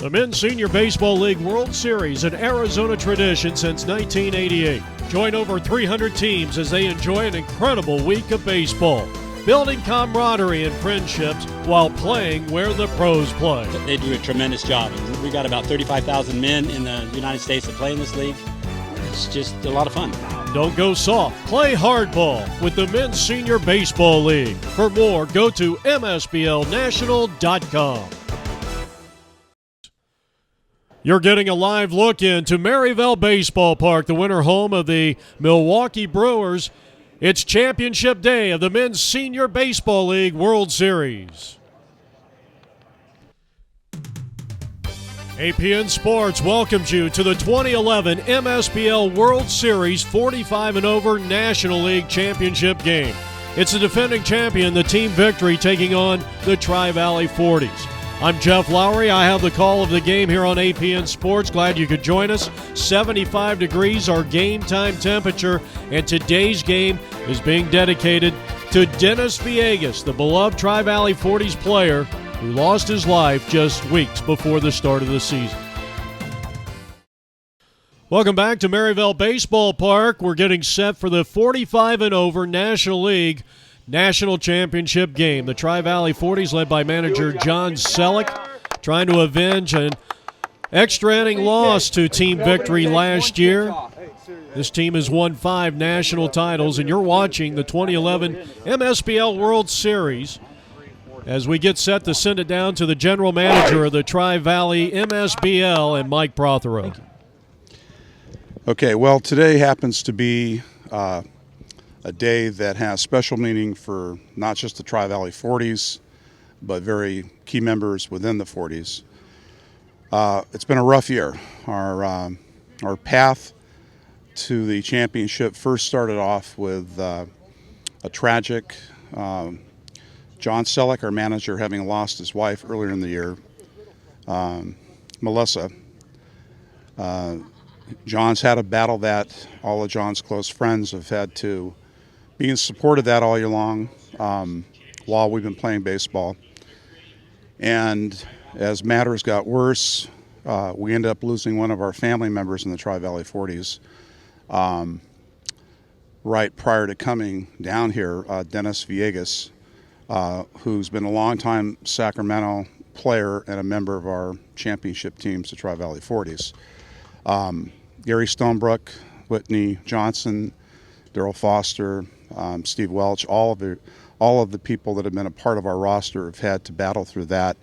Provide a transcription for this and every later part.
The Men's Senior Baseball League World Series, an Arizona tradition since 1988. Join over 300 teams as they enjoy an incredible week of baseball, building camaraderie and friendships while playing where the pros play. They do a tremendous job. We got about 35,000 men in the United States that play in this league. It's just a lot of fun. Don't go soft. Play hardball with the Men's Senior Baseball League. For more, go to msblnational.com. You're getting a live look into Maryville Baseball Park, the winter home of the Milwaukee Brewers. It's championship day of the Men's Senior Baseball League World Series. APN Sports welcomes you to the 2011 MSBL World Series 45 and over National League Championship game. It's the defending champion, the Team Victory, taking on the Tri-Valley 40s. I'm Jeff Lowry. I have the call of the game here on APN Sports. Glad you could join us. 75 degrees, our game time temperature, and today's game is being dedicated to Dennis Villegas, the beloved Tri-Valley 40s player who lost his life just weeks before the start of the season. Welcome back to Maryville Baseball Park. We're getting set for the 45 and over National League National Championship game. The Tri-Valley 40s, led by manager John Selleck, trying to avenge an extra inning loss to Team Victory last year. This team has won 5 national titles, and you're watching the 2011 MSBL World Series as we get set to send it down to the general manager of the Tri-Valley MSBL, and Mike Prothero. Okay, well, today happens to be a day that has special meaning for not just the Tri-Valley 40s, but very key members within the 40s. It's been a rough year. Our path to the championship first started off with a tragic John Selleck, our manager, having lost his wife earlier in the year, Melissa. John's had a battle that all of John's close friends have had to be in support of that all year long while we've been playing baseball. And as matters got worse, we ended up losing one of our family members in the Tri-Valley 40s. Right prior to coming down here, Dennis Villegas, who's been a longtime Sacramento player and a member of our championship teams, the Tri-Valley 40s. Gary Stonebrook, Whitney Johnson, Darrell Foster, Steve Welch, all of the people that have been a part of our roster have had to battle through that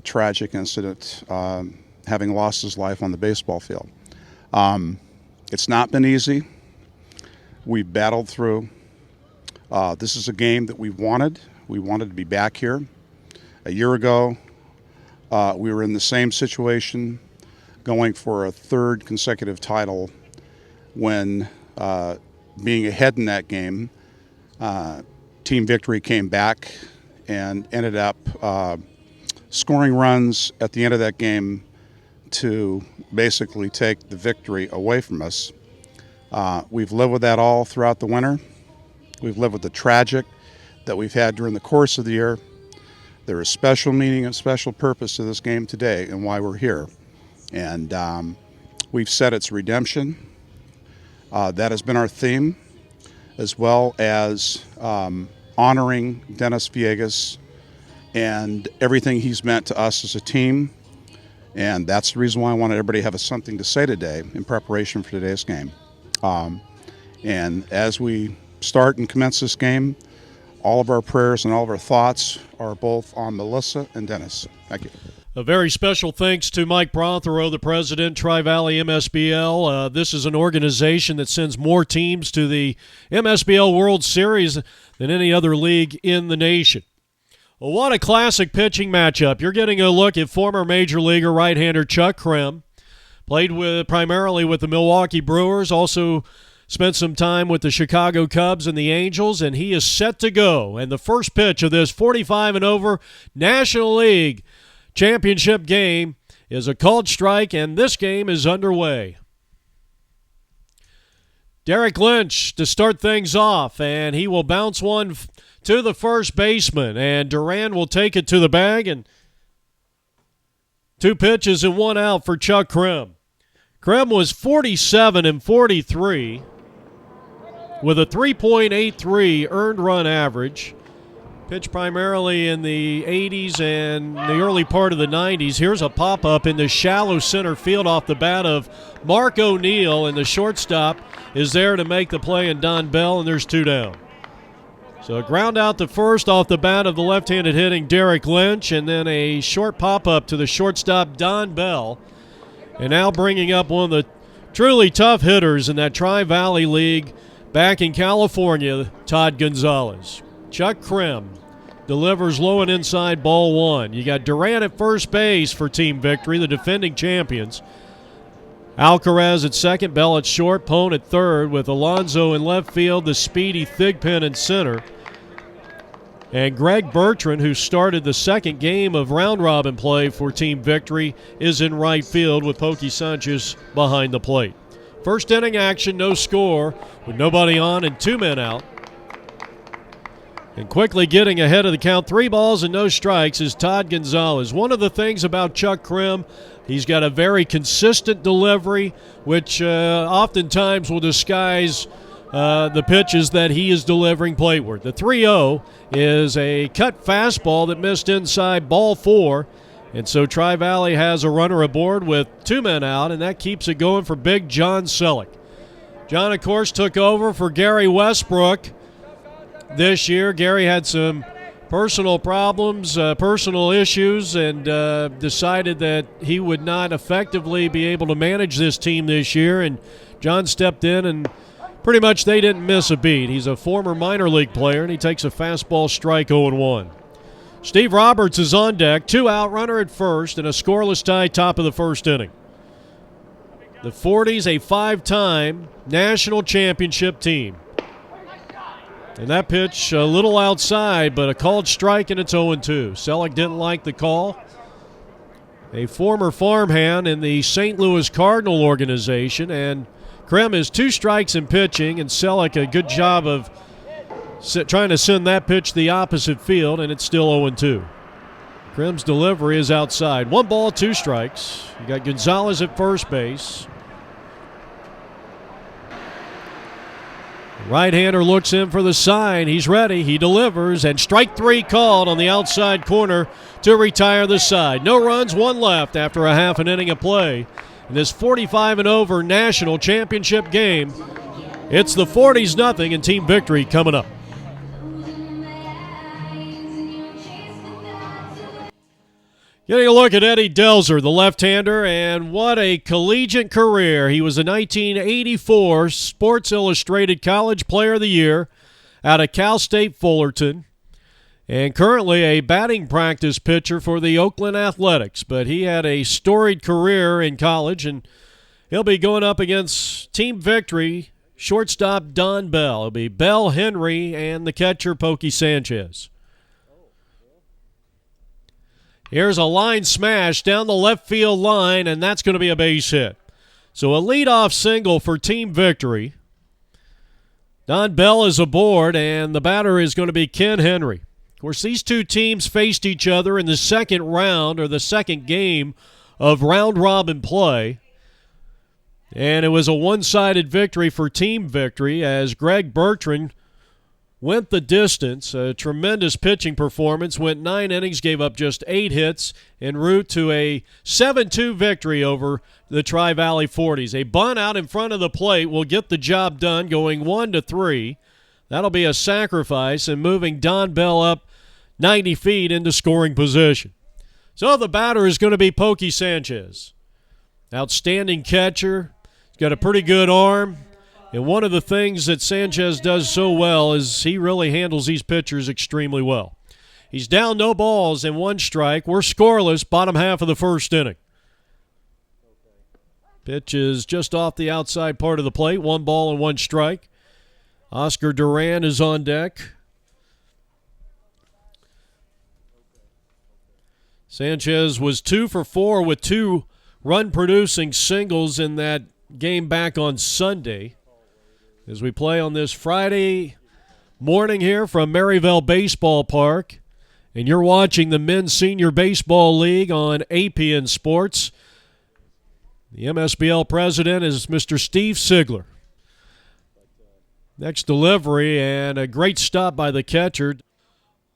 tragic incident, having lost his life on the baseball field. It's not been easy. We've battled through. This is a game that we wanted. We wanted to be back here. A year ago, we were in the same situation, going for a third consecutive title when being ahead in that game, Team Victory came back and ended up scoring runs at the end of that game to basically take the victory away from us. We've lived with that all throughout the winter. We've lived with the tragic that we've had during the course of the year. There is special meaning and special purpose to this game today and why we're here. And we've said it's redemption. That has been our theme, as well as honoring Dennis Villegas and everything he's meant to us as a team. And that's the reason why I wanted everybody to have something to say today in preparation for today's game. And as we start and commence this game, all of our prayers and all of our thoughts are both on Melissa and Dennis. Thank you. A very special thanks to Mike Prothero, the president, Tri-Valley MSBL. This is an organization that sends more teams to the MSBL World Series than any other league in the nation. Well, what a classic pitching matchup. You're getting a look at former major leaguer right-hander Chuck Krim. Played primarily with the Milwaukee Brewers, also spent some time with the Chicago Cubs and the Angels, and he is set to go. And the first pitch of this 45 and over National League Championship game is a called strike, and this game is underway. Derek Lynch to start things off, and he will bounce one to the first baseman, and Duran will take it to the bag and 2 pitches and 1 out for Chuck Krim. Krim was 47 and 43 with a 3.83 earned run average. Pitched primarily in the 80s and the early part of the 90s. Here's a pop-up in the shallow center field off the bat of Mark O'Neill, and the shortstop is there to make the play, and Don Bell, and there's 2 down. So a ground out to first off the bat of the left-handed hitting Derek Lynch, and then a short pop-up to the shortstop Don Bell. And now bringing up one of the truly tough hitters in that Tri-Valley League back in California, Todd Gonzalez. Chuck Krim delivers low and inside, ball 1. You got Durant at first base for Team Victory, the defending champions. Alcaraz at second, Bell at short, Pone at third, with Alonso in left field, the speedy Thigpen in center. And Greg Bertrand, who started the second game of round-robin play for Team Victory, is in right field with Pokey Sanchez behind the plate. First inning action, no score, with nobody on and 2 men out. And quickly getting ahead of the count, 3 balls and no strikes, is Todd Gonzalez. One of the things about Chuck Krim, he's got a very consistent delivery, which oftentimes will disguise the pitches that he is delivering plateward. The 3-0 is a cut fastball that missed inside, ball 4. And so Tri-Valley has a runner aboard with 2 men out, and that keeps it going for Big John Selleck. John, of course, took over for Gary Westbrook this year. Gary had some personal problems, personal issues, and decided that he would not effectively be able to manage this team this year. And John stepped in, and pretty much they didn't miss a beat. He's a former minor league player, and he takes a fastball strike 0-1. Steve Roberts is on deck, 2 out, runner at first, and a scoreless tie top of the first inning. The 40s, a 5-time national championship team. And that pitch a little outside, but a called strike, and it's 0-2. Selleck didn't like the call. A former farmhand in the St. Louis Cardinal organization, and Krim is 2 strikes in pitching, and Selleck a good job of trying to send that pitch the opposite field, and it's still 0-2. Krim's delivery is outside. 1 ball, 2 strikes. You got Gonzalez at first base. Right-hander looks in for the sign. He's ready. He delivers, and strike 3 called on the outside corner to retire the side. No runs, 1 left after a half an inning of play. In this 45 and over national championship game, it's the 40s-0 and Team Victory coming up. Getting a look at Eddie Delzer, the left-hander, and what a collegiate career. He was a 1984 Sports Illustrated College Player of the Year out of Cal State Fullerton, and currently a batting practice pitcher for the Oakland Athletics. But he had a storied career in college, and he'll be going up against Team Victory shortstop Don Bell. It'll be Bell, Henry, and the catcher Pokey Sanchez. Here's a line smash down the left field line, and that's going to be a base hit. So a leadoff single for Team Victory. Don Bell is aboard, and the batter is going to be Ken Henry. Of course, these 2 teams faced each other in the second round, or the second game of round-robin play. And it was a one-sided victory for Team Victory as Greg Bertrand went the distance. A tremendous pitching performance, went 9 innings, gave up just 8 hits, en route to a 7-2 victory over the Tri-Valley 40s. A bunt out in front of the plate will get the job done, going 1-3. That'll be a sacrifice and moving Don Bell up 90 feet into scoring position. So the batter is going to be Pokey Sanchez. Outstanding catcher. He's got a pretty good arm. And one of the things that Sanchez does so well is he really handles these pitchers extremely well. He's down, no balls, and 1 strike. We're scoreless, bottom half of the first inning. Pitch is just off the outside part of the plate, 1 ball and 1 strike. Oscar Duran is on deck. Sanchez was 2 for 4 with 2 run-producing singles in that game back on Sunday. As we play on this Friday morning here from Maryville Baseball Park and you're watching the Men's Senior Baseball League on APN Sports. The MSBL president is Mr. Steve Sigler. Next delivery, and a great stop by the catcher.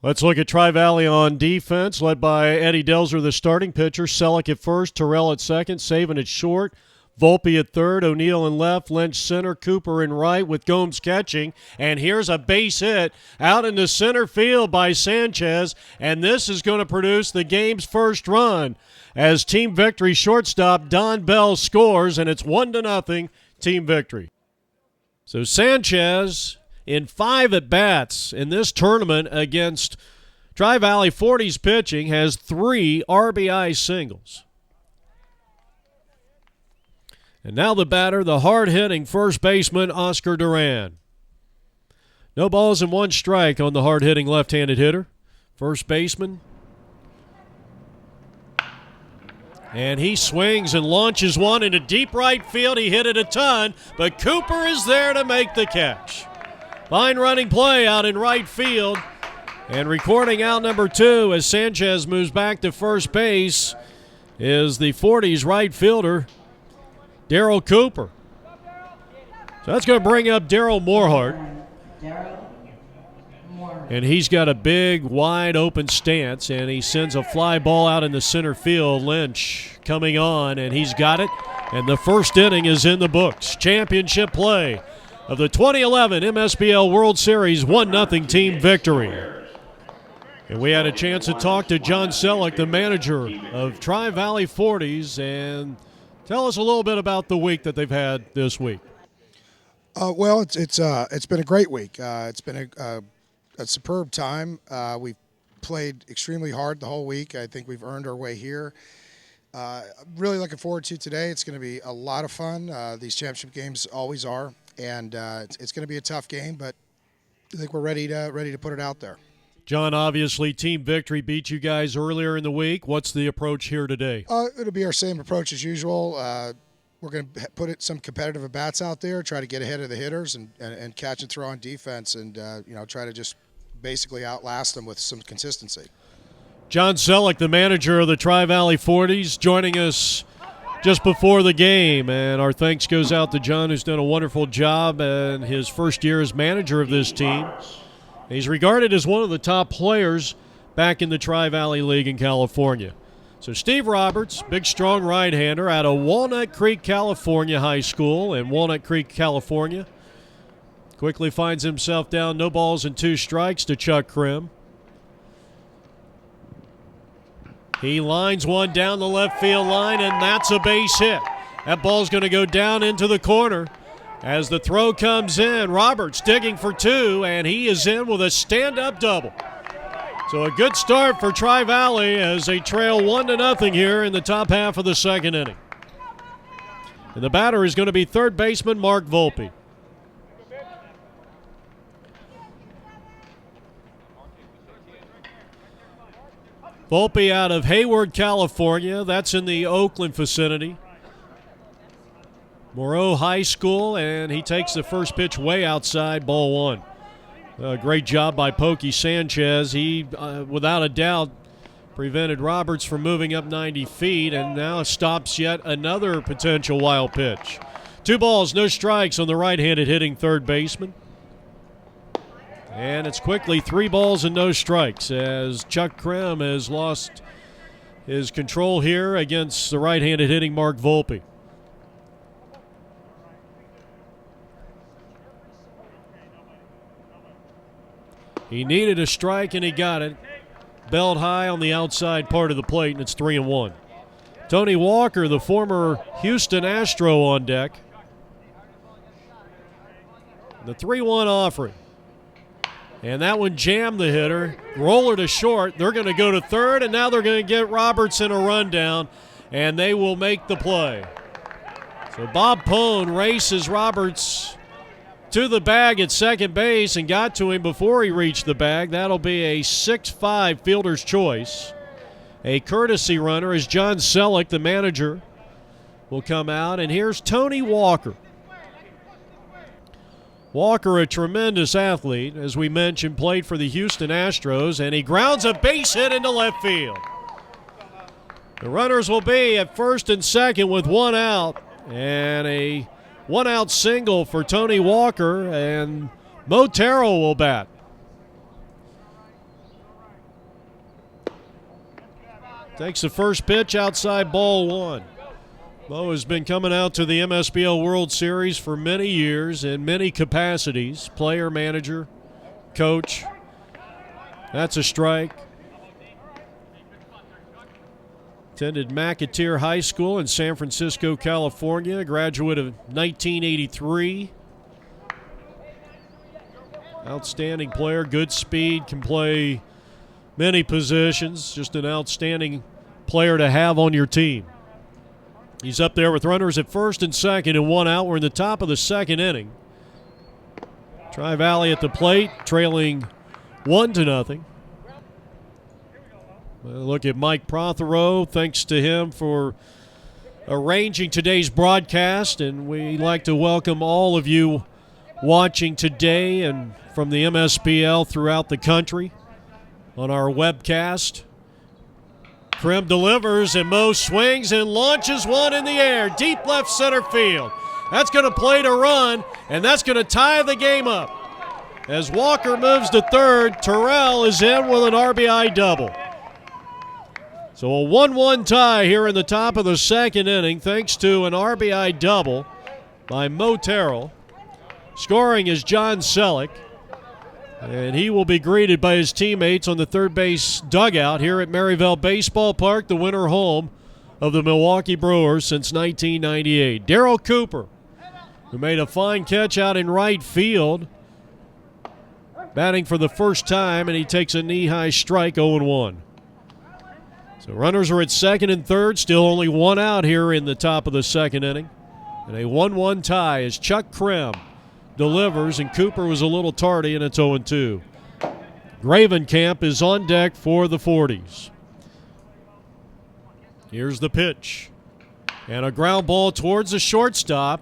Let's look at Tri-Valley on defense, led by Eddie Delzer, the starting pitcher. Selleck at first, Terrell at second, Saban at short, Volpe at third, O'Neill in left, Lynch center, Cooper in right with Gomes catching. And here's a base hit out into center field by Sanchez, and this is going to produce the game's first run as team victory shortstop Don Bell scores, and it's 1-0 team victory. So Sanchez, in 5 at-bats in this tournament against Tri-Valley 40's pitching, has 3 RBI singles. And now the batter, the hard-hitting first baseman, Oscar Duran. No balls and 1 strike on the hard-hitting left-handed hitter. First baseman. And he swings and launches one into deep right field. He hit it a ton, but Cooper is there to make the catch. Fine running play out in right field. And recording out number 2 as Sanchez moves back to first base is the 40's right fielder, Darryl Cooper. So that's going to bring up Daryl Morehart. And he's got a big, wide open stance, and he sends a fly ball out in the center field. Lynch coming on, and he's got it. And the first inning is in the books. Championship play of the 2011 MSBL World Series 1-0 team victory. And we had a chance to talk to John Selleck, the manager of Tri-Valley 40's, and tell us a little bit about the week that they've had this week. Well, it's been a great week. It's been a superb time. We've played extremely hard the whole week. I think we've earned our way here. Really looking forward to today. It's going to be a lot of fun. These championship games always are, and it's going to be a tough game, but I think we're ready to put it out there. John, obviously team victory beat you guys earlier in the week. What's the approach here today? It'll be our same approach as usual. We're going to put some competitive at-bats out there, try to get ahead of the hitters and catch and throw on defense, and try to just basically outlast them with some consistency. John Selleck, the manager of the Tri-Valley 40's, joining us just before the game, and our thanks goes out to John, who's done a wonderful job in his first year as manager of this team. He's regarded as one of the top players back in the Tri-Valley League in California. So Steve Roberts, big, strong right-hander out of Walnut Creek, California High School in Walnut Creek, California. Quickly finds himself down, no balls and 2 strikes to Chuck Krim. He lines one down the left field line, and that's a base hit. That ball's going to go down into the corner. As the throw comes in, Roberts digging for 2, and he is in with a stand-up double. So a good start for Tri-Valley as they trail 1-0 here in the top half of the second inning. And the batter is going to be third baseman Mark Volpe. Volpe out of Hayward, California. That's in the Oakland vicinity. Moreau High School, and he takes the first pitch way outside, ball 1. Great job by Pokey Sanchez. He, without a doubt, prevented Roberts from moving up 90 feet, and now stops yet another potential wild pitch. 2 balls, no strikes on the right-handed hitting third baseman. And it's quickly 3 balls and no strikes as Chuck Krim has lost his control here against the right-handed hitting Mark Volpe. He needed a strike, and he got it. Belled high on the outside part of the plate, and it's 3-1. Tony Walker, the former Houston Astro, on deck. The 3-1 offering. And that one jammed the hitter. Roller to short. They're going to go to third, and now they're going to get Roberts in a rundown, and they will make the play. So Bob Pone races Roberts to the bag at second base and got to him before he reached the bag. That'll be a 6-5 fielder's choice. A courtesy runner as John Selleck, the manager, will come out. And here's Tony Walker. Walker, a tremendous athlete, as we mentioned, played for the Houston Astros, and he grounds a base hit into left field. The runners will be at first and second with one out, and a one-out single for Tony Walker, and Motero will bat. Takes the first pitch outside ball one. Mo has been coming out to the MSBL World Series for many years in many capacities. Player, manager, coach. That's a strike. Attended McAteer High School in San Francisco, California. Graduate of 1983. Outstanding player, good speed, can play many positions. Just an outstanding player to have on your team. He's up there with runners at first and second and one out. We're in the top of the second inning. Tri-Valley at the plate, trailing 1-0. Look at Mike Prothero. Thanks to him for arranging today's broadcast, and we'd like to welcome all of you watching today and from the MSBL throughout the country on our webcast. Krim delivers, and Mo swings and launches one in the air, deep left center field. That's going to play to run, and that's going to tie the game up. As Walker moves to third, Terrell is in with an RBI double. So a 1-1 tie here in the top of the second inning, thanks to an RBI double by Motero. Scoring is John Selleck. And he will be greeted by his teammates on the third base dugout here at Maryville Baseball Park, the winter home of the Milwaukee Brewers since 1998. Darryl Cooper, who made a fine catch out in right field, batting for the first time, and he takes a knee-high strike, 0-1. So runners are at second and third, still only one out here in the top of the second inning. And a 1-1 tie as Chuck Krim delivers, and Cooper was a little tardy, and it's 0-2. Gravenkamp is on deck for the 40s. Here's the pitch. And a ground ball towards the shortstop.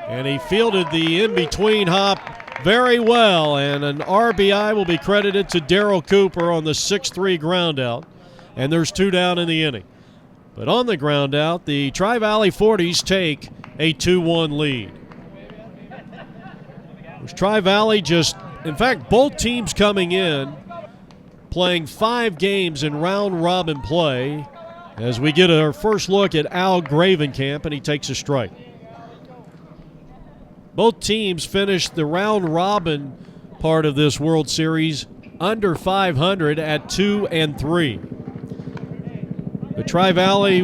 And he fielded the in-between hop very well, and an RBI will be credited to Darryl Cooper on the 6-3 ground out. And there's two down in the inning. But on the ground out, the Tri-Valley 40s take a 2-1 lead. Tri-Valley in fact, both teams coming in, playing 5 games in round-robin play as we get our first look at Al Gravenkamp, and he takes a strike. Both teams finished the round-robin part of this World Series under 500 at 2-3. The Tri-Valley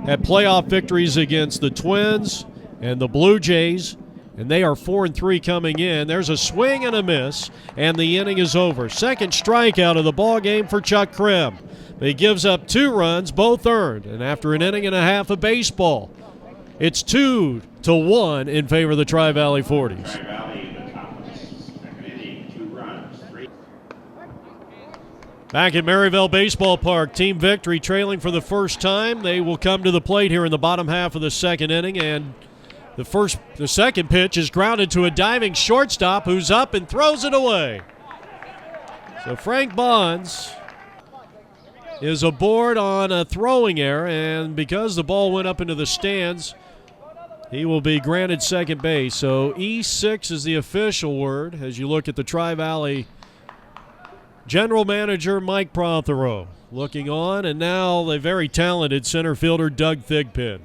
had playoff victories against the Twins and the Blue Jays, and they are 4-3 coming in. There's a swing and a miss, and the inning is over. Second strikeout of the ball game for Chuck Krim. He gives up 2 runs, both earned, and after an inning and a half of baseball, it's 2-1 in favor of the Tri-Valley 40s. Back at Maryville Baseball Park, team victory trailing for the first time. They will come to the plate here in the bottom half of the second inning, and the second pitch is grounded to a diving shortstop who's up and throws it away. So Frank Bonds is aboard on a throwing error, and because the ball went up into the stands, he will be granted second base. So E6 is the official word as you look at the Tri-Valley general manager Mike Prothero looking on, and now the very talented center fielder Doug Thigpen.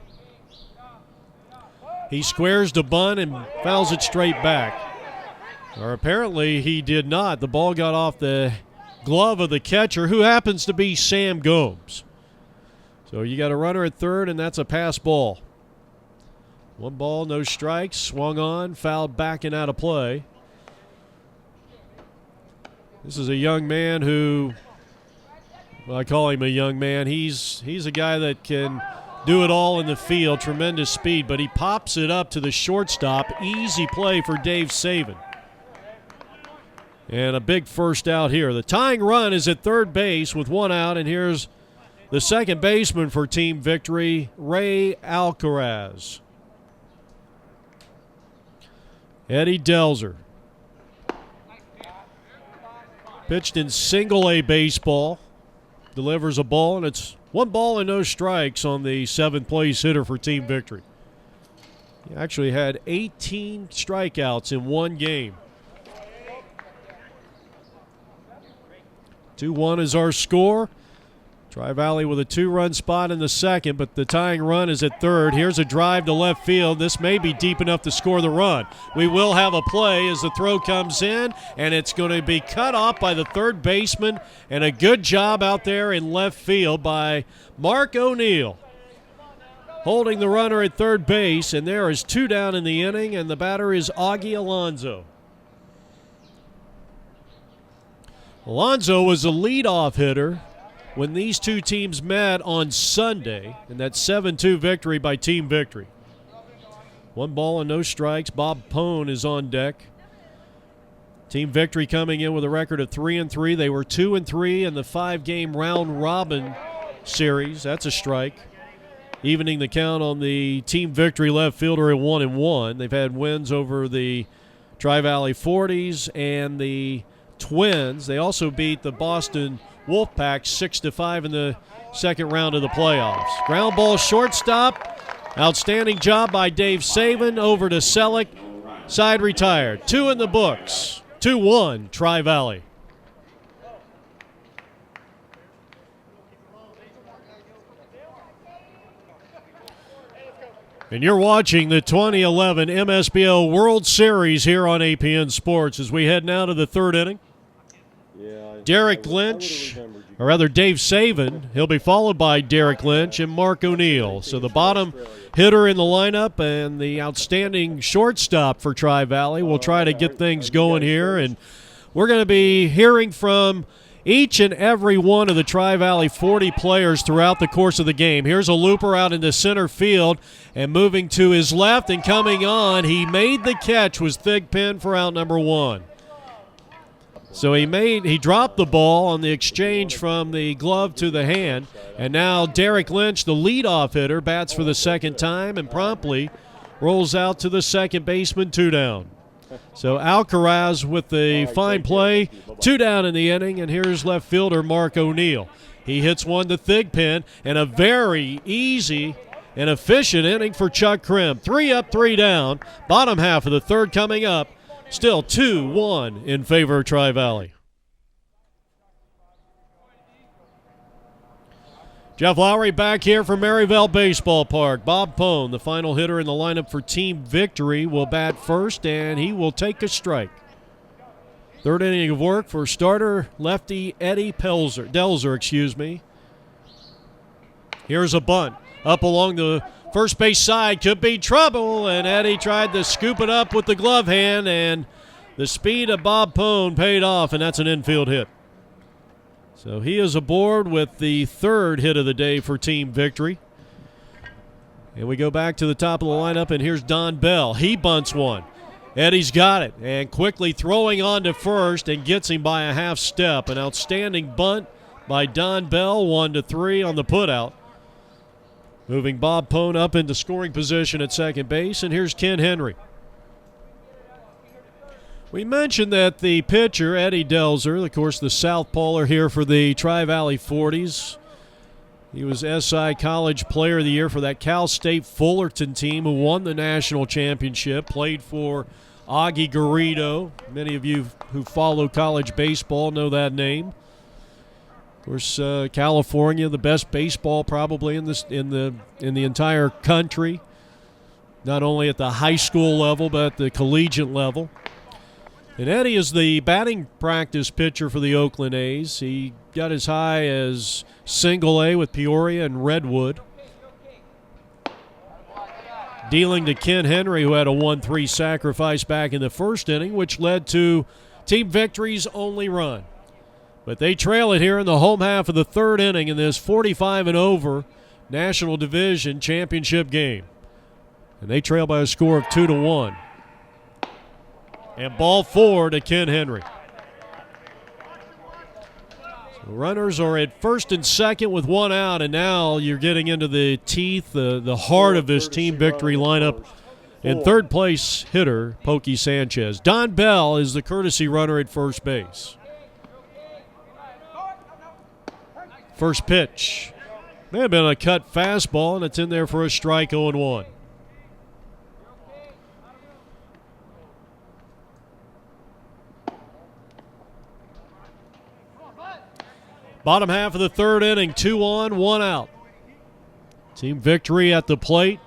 He squares the bunt and fouls it straight back. Or apparently he did not. The ball got off the glove of the catcher, who happens to be Sam Gomes. So you got a runner at third, and that's a pass ball. 1 ball, no strikes, swung on, fouled back and out of play. This is a young man who, well, I call him a young man. He's a guy that can do it all in the field, tremendous speed, but he pops it up to the shortstop. Easy play for Dave Saban. And a big first out here. The tying run is at third base with 1 out, and here's the second baseman for team victory, Ray Alcaraz. Eddie Delzer. Pitched in single-A baseball. Delivers a ball, and it's 1 ball and no strikes on the 7th-place hitter for Team Victory. He actually had 18 strikeouts in one game. 2-1 is our score. Tri-Valley with a 2-run spot in the second, but the tying run is at third. Here's a drive to left field. This may be deep enough to score the run. We will have a play as the throw comes in, and it's going to be cut off by the third baseman, and a good job out there in left field by Mark O'Neill, holding the runner at third base, and there is 2 down in the inning, and the batter is Augie Alonso. Alonso was a leadoff hitter when these two teams met on Sunday in that 7-2 victory by Team Victory. 1 ball and no strikes. Bob Pone is on deck. Team Victory coming in with a record of 3-3. They were 2-3 in the 5-game round-robin series. That's a strike. Evening the count on the Team Victory left fielder at 1-1. They've had wins over the Tri-Valley 40s and the Twins. They also beat the Boston Wolfpack 6-5 in the second round of the playoffs. Ground ball shortstop. Outstanding job by Dave Saban. Over to Selleck. Side retired. 2 in the books. 2-1 Tri-Valley. And you're watching the 2011 MSBL World Series here on APN Sports as we head now to the 3rd inning. Derek Lynch, or rather Dave Saban, he'll be followed by Derek Lynch and Mark O'Neill. So the bottom hitter in the lineup and the outstanding shortstop for Tri-Valley will try to get things going here. And we're going to be hearing from each and every one of the Tri-Valley 40 players throughout the course of the game. Here's a looper out into center field and moving to his left and coming on. He made the catch, was Thigpen for out number 1. So he dropped the ball on the exchange from the glove to the hand, and now Derek Lynch, the leadoff hitter, bats for the second time and promptly rolls out to the second baseman, 2 down. So Alcaraz with the fine play, 2 down in the inning, and here's left fielder Mark O'Neill. He hits one to Thigpen, and a very easy and efficient inning for Chuck Krim. 3 up, 3 down. Bottom half of the 3rd coming up. Still 2-1 in favor of Tri-Valley. Jeff Lowry back here from Maryvale Baseball Park. Bob Pone, the final hitter in the lineup for Team Victory, will bat first, and he will take a strike. 3rd inning of work for starter lefty Eddie Delzer. Here's a bunt. Up along the first base side, could be trouble, and Eddie tried to scoop it up with the glove hand, and the speed of Bob Pone paid off, and that's an infield hit. So he is aboard with the 3rd hit of the day for Team Victory. And we go back to the top of the lineup, and here's Don Bell. He bunts one. Eddie's got it, and quickly throwing on to first and gets him by a half step. An outstanding bunt by Don Bell, 1-3 on the putout. Moving Bob Pone up into scoring position at second base, and here's Ken Henry. We mentioned that the pitcher, Eddie Delzer, of course the southpawer here for the Tri-Valley 40s. He was SI College Player of the Year for that Cal State Fullerton team who won the national championship, played for Augie Garrido. Many of you who follow college baseball know that name. Of course, California, the best baseball probably in the entire country, not only at the high school level but at the collegiate level. And Eddie is the batting practice pitcher for the Oakland A's. He got as high as single A with Peoria and Redwood. Dealing to Ken Henry, who had a 1-3 sacrifice back in the 1st inning, which led to Team Victory's only run. But they trail it here in the home half of the 3rd inning in this 45 and over National Division Championship game. And they trail by a score of 2-1. And ball 4 to Ken Henry. So runners are at first and second with 1 out, and now you're getting into the teeth, the heart of this Team Victory lineup and third place hitter, Pokey Sanchez. Don Bell is the courtesy runner at first base. First pitch. May have been a cut fastball, and it's in there for a strike, 0-1. Bottom half of the third inning, 2 on, 1 out. Team Victory at the plate.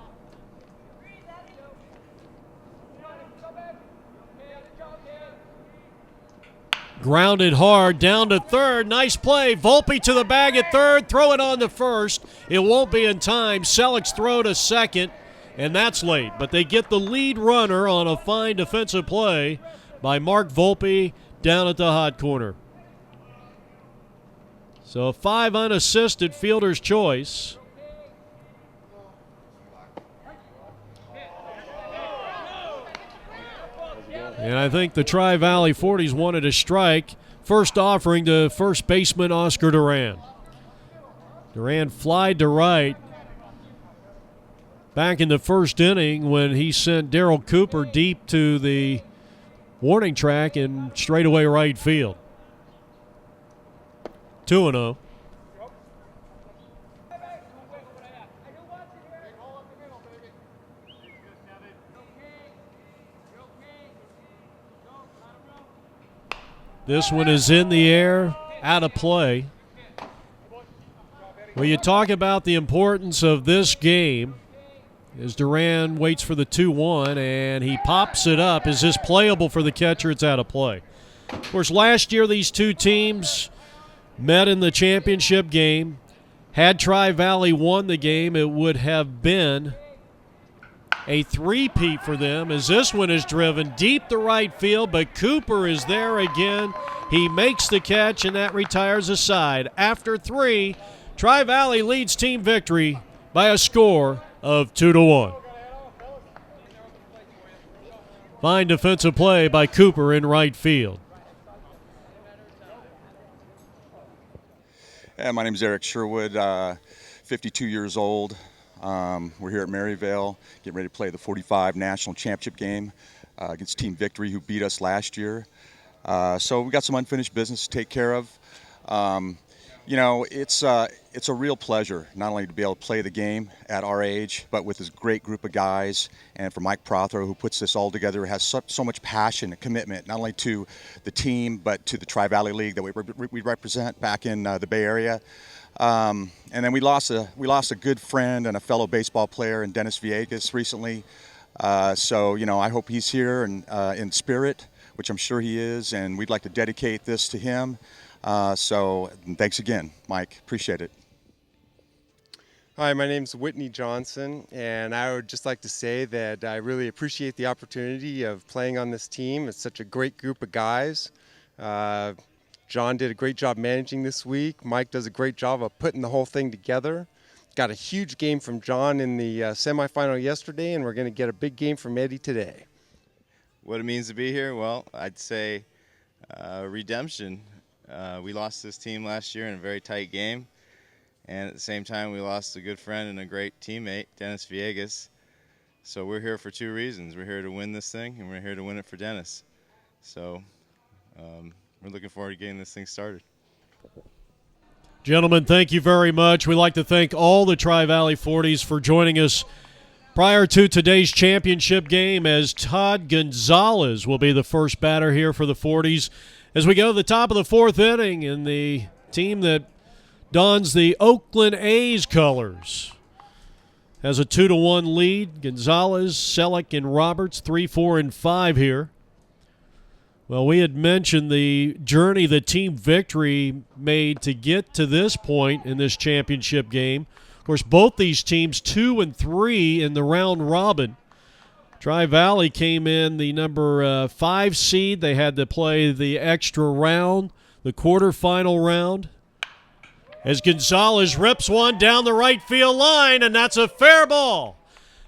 Grounded hard down to third. Nice play. Volpe to the bag at third. Throw it on to first. It won't be in time. Selleck's throw to second, and that's late. But they get the lead runner on a fine defensive play by Mark Volpe down at the hot corner. So a 5 unassisted fielder's choice. And I think the Tri-Valley 40s wanted a strike. First offering to first baseman Oscar Duran. Duran flied to right back in the first inning when he sent Darryl Cooper deep to the warning track in straightaway right field. 2-0. This one is in the air, out of play. Well, you talk about the importance of this game as Duran waits for the 2-1, and he pops it up. Is this playable for the catcher? It's out of play. Of course, last year these two teams met in the championship game. Had Tri-Valley won the game, it would have been a three-peat for them, as this one is driven deep to right field, but Cooper is there again. He makes the catch, and that retires a side. After 3, Tri-Valley leads Team Victory by a score of 2-1. Fine defensive play by Cooper in right field. Yeah, my name is Eric Sherwood, 52 years old. We're here at Maryvale, getting ready to play the 45 National Championship game against Team Victory, who beat us last year. So we got some unfinished business to take care of. You know, it's a real pleasure not only to be able to play the game at our age, but with this great group of guys, and for Mike Prothero, who puts this all together, has so much passion and commitment, not only to the team, but to the Tri-Valley League that we represent back in the Bay Area. And then we lost a good friend and a fellow baseball player in Dennis Villegas recently. So, you know, I hope he's here and in spirit, which I'm sure he is, and we'd like to dedicate this to him. So thanks again, Mike. Appreciate it. Hi, my name's Whitney Johnson, and I would just like to say that I really appreciate the opportunity of playing on this team. It's such a great group of guys. John did a great job managing this week. Mike does a great job of putting the whole thing together. Got a huge game from John in the semifinal yesterday, and we're going to get a big game from Eddie today. What it means to be here? Well, I'd say redemption. We lost this team last year in a very tight game, and at the same time we lost a good friend and a great teammate, Dennis Villegas. So we're here for 2 reasons. We're here to win this thing, and we're here to win it for Dennis. So we're looking forward to getting this thing started. Gentlemen, thank you very much. We'd like to thank all the Tri-Valley 40s for joining us prior to today's championship game, as Todd Gonzalez will be the first batter here for the 40s as we go to the top of the 4th inning, and the team that dons the Oakland A's colors has a 2-1 lead. Gonzalez, Selleck, and Roberts, 3, 4, and 5 here. Well, we had mentioned the journey that Team Victory made to get to this point in this championship game. Of course, both these teams 2 and 3 in the round robin. Tri-Valley came in the number 5 seed. They had to play the extra round, the quarterfinal round, as Gonzalez rips one down the right field line, and that's a fair ball.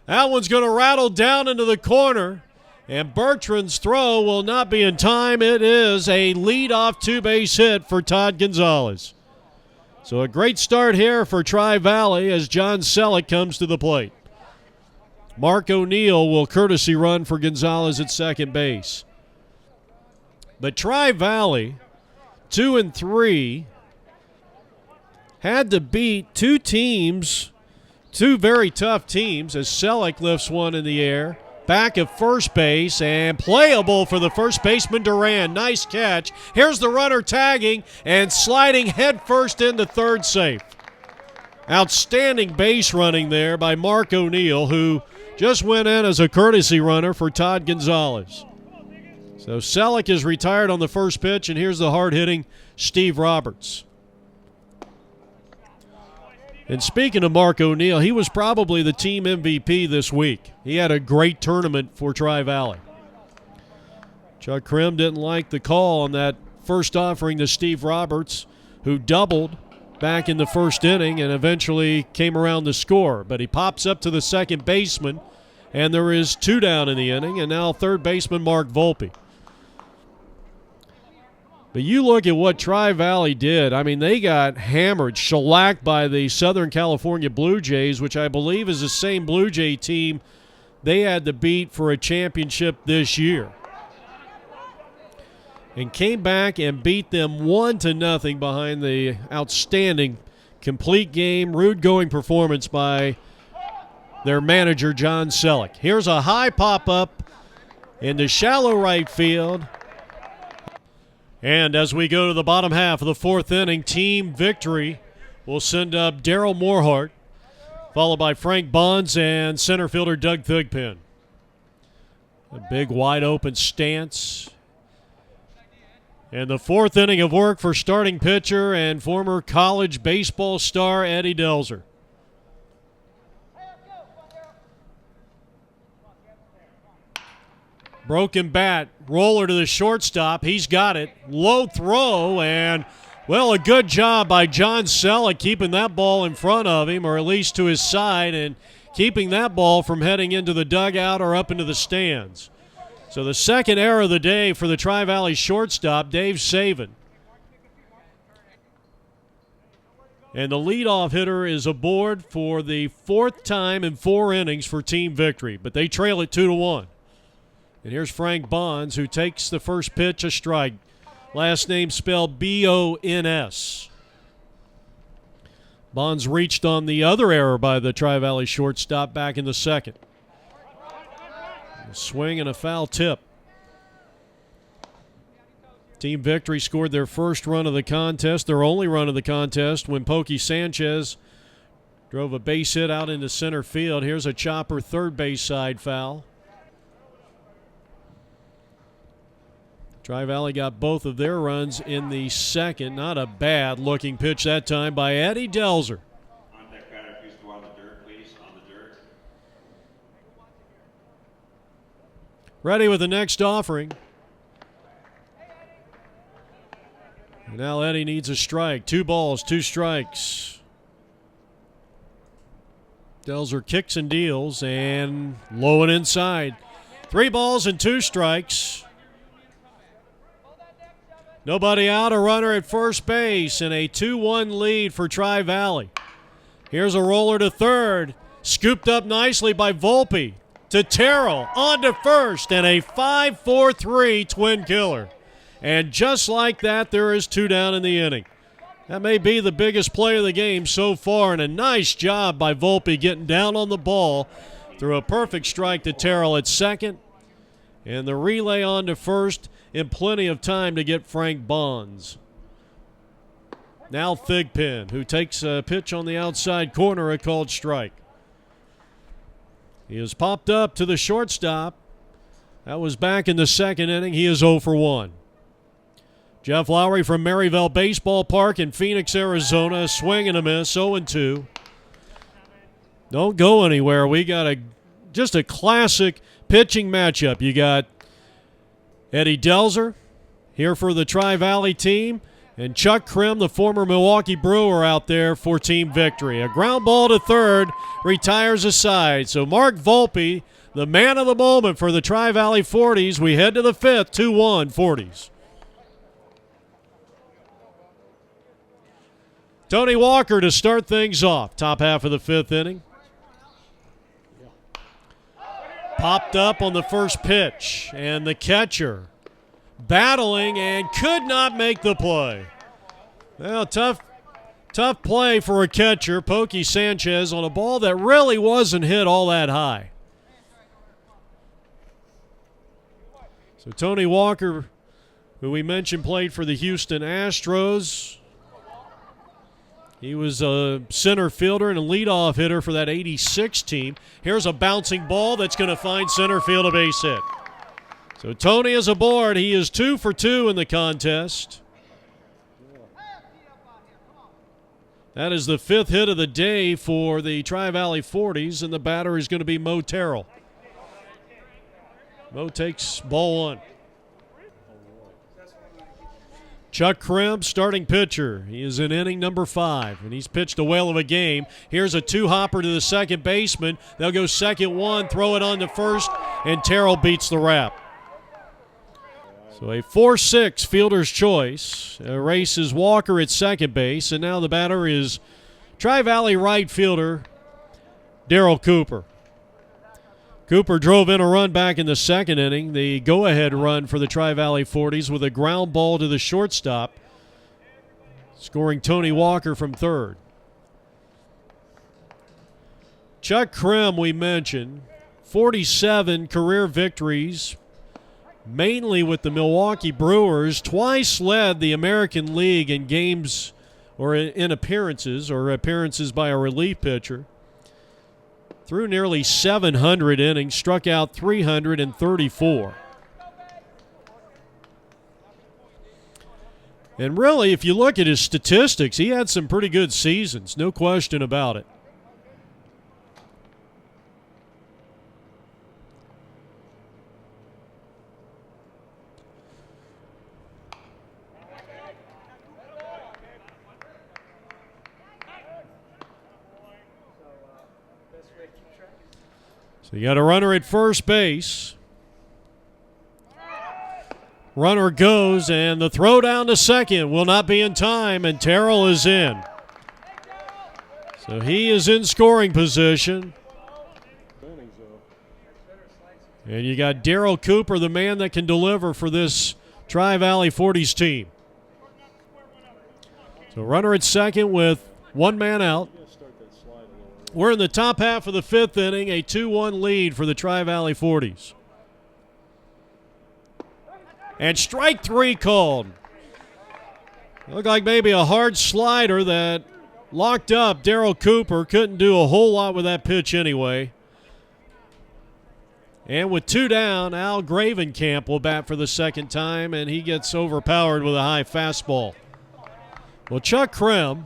That one's going to rattle down into the corner, and Bertrand's throw will not be in time. It is a leadoff 2-base hit for Todd Gonzalez. So a great start here for Tri-Valley as John Selleck comes to the plate. Mark O'Neill will courtesy run for Gonzalez at second base. But Tri-Valley, 2-3, had to beat two teams, two very tough teams, as Selleck lifts one in the air. Back at first base and playable for the first baseman Duran. Nice catch. Here's the runner tagging and sliding headfirst into third safe. Outstanding base running there by Mark O'Neill, who just went in as a courtesy runner for Todd Gonzalez. So Selleck is retired on the first pitch, and here's the hard-hitting Steve Roberts. And speaking of Mark O'Neill, he was probably the team MVP this week. He had a great tournament for Tri-Valley. Chuck Krim didn't like the call on that first offering to Steve Roberts, who doubled back in the first inning and eventually came around to score. But he pops up to the second baseman, and there is two down in the inning, and now third baseman Mark Volpe. But you look at what Tri-Valley did. I mean, they got hammered, shellacked by the Southern California Blue Jays, which I believe is the same Blue Jay team they had to beat for a championship this year. And came back and beat them 1-0 behind the outstanding complete game, rude going performance by their manager, John Selleck. Here's a high pop-up into shallow right field. And as we go to the bottom half of the fourth inning, Team Victory will send up Daryl Morehart, followed by Frank Bonds and center fielder Doug Thigpen. A big wide open stance. And the fourth inning of work for starting pitcher and former college baseball star Eddie Delzer. Broken bat, roller to the shortstop. He's got it. Low throw, and, well, a good job by John Selleck keeping that ball in front of him, or at least to his side, and keeping that ball from heading into the dugout or up into the stands. So the second error of the day for the Tri-Valley shortstop, Dave Saban. And the leadoff hitter is aboard for the fourth time in 4 innings for Team Victory, but they trail it 2-1. And here's Frank Bonds, who takes the first pitch, a strike. Last name spelled B-O-N-S. Bonds reached on the other error by the Tri-Valley shortstop back in the second. A swing and a foul tip. Team Victory scored their first run of the contest, their only run of the contest, when Pokey Sanchez drove a base hit out into center field. Here's a chopper third base side foul. Tri-Valley got both of their runs in the second. Not a bad-looking pitch that time by Eddie Delzer. Contact batter, please go on the dirt, please, on the dirt. Ready with the next offering. And now Eddie needs a strike. 2 balls, 2 strikes. Delzer kicks and deals, and low and inside. 3 balls and 2 strikes. Nobody out, a runner at first base, and a 2-1 lead for Tri-Valley. Here's a roller to third, scooped up nicely by Volpe. To Terrell, on to first, and a 5-4-3 twin killer. And just like that, there is 2 down in the inning. That may be the biggest play of the game so far, and a nice job by Volpe getting down on the ball through a perfect strike to Terrell at second. And the relay on to first in plenty of time to get Frank Bonds. Now Thigpen, who takes a pitch on the outside corner, a called strike. He has popped up to the shortstop. That was back in the second inning. He is 0 for 1. Jeff Lowry from Maryville Baseball Park in Phoenix, Arizona. A swing and a miss, 0-2. Don't go anywhere. We got just a classic pitching matchup. You got Eddie Delzer here for the Tri-Valley team, and Chuck Krim, the former Milwaukee Brewer, out there for Team Victory. A ground ball to third, retires aside. So Mark Volpe, the man of the moment for the Tri-Valley 40s. We head to the fifth, 2-1 40s. Tony Walker to start things off, top half of the fifth inning. Popped up on the first pitch, and the catcher battling and could not make the play. Well, tough play for a catcher, Pokey Sanchez, on a ball that really wasn't hit all that high. So Tony Walker, who we mentioned played for the Houston Astros, he was a center fielder and a leadoff hitter for that 86 team. Here's a bouncing ball that's going to find center field, a base hit. So Tony is aboard. He is 2 for 2 in the contest. That is the 5th hit of the day for the Tri-Valley 40s, and the batter is going to be Mo Terrell. Mo takes ball 1. Chuck Krim, starting pitcher. He is in inning number 5, and he's pitched a whale of a game. Here's a 2-hopper to the second baseman. They'll go second 1, throw it on to first, and Terrell beats the wrap. So a 4-6 fielder's choice. Races Walker at second base, and now the batter is Tri-Valley right fielder Darryl Cooper. Cooper drove in a run back in the second inning, the go-ahead run for the Tri-Valley 40s with a ground ball to the shortstop, scoring Tony Walker from third. Chuck Krim, we mentioned, 47 career victories, mainly with the Milwaukee Brewers, twice led the American League in games or in appearances by a relief pitcher. Threw nearly 700 innings, struck out 334. And really, if you look at his statistics, he had some pretty good seasons, no question about it. So you got a runner at first base. Runner goes, and the throw down to second will not be in time, and Terrell is in. So he is in scoring position. And you got Darryl Cooper, the man that can deliver for this Tri-Valley 40s team. So runner at second with one man out. We're in the top half of the 5th inning, a 2-1 lead for the Tri-Valley 40s. And strike 3 called. Looked like maybe a hard slider that locked up Darryl Cooper. Couldn't do a whole lot with that pitch anyway. And with 2 down, Al Gravenkamp will bat for the second time, and he gets overpowered with a high fastball. Well, Chuck Krim,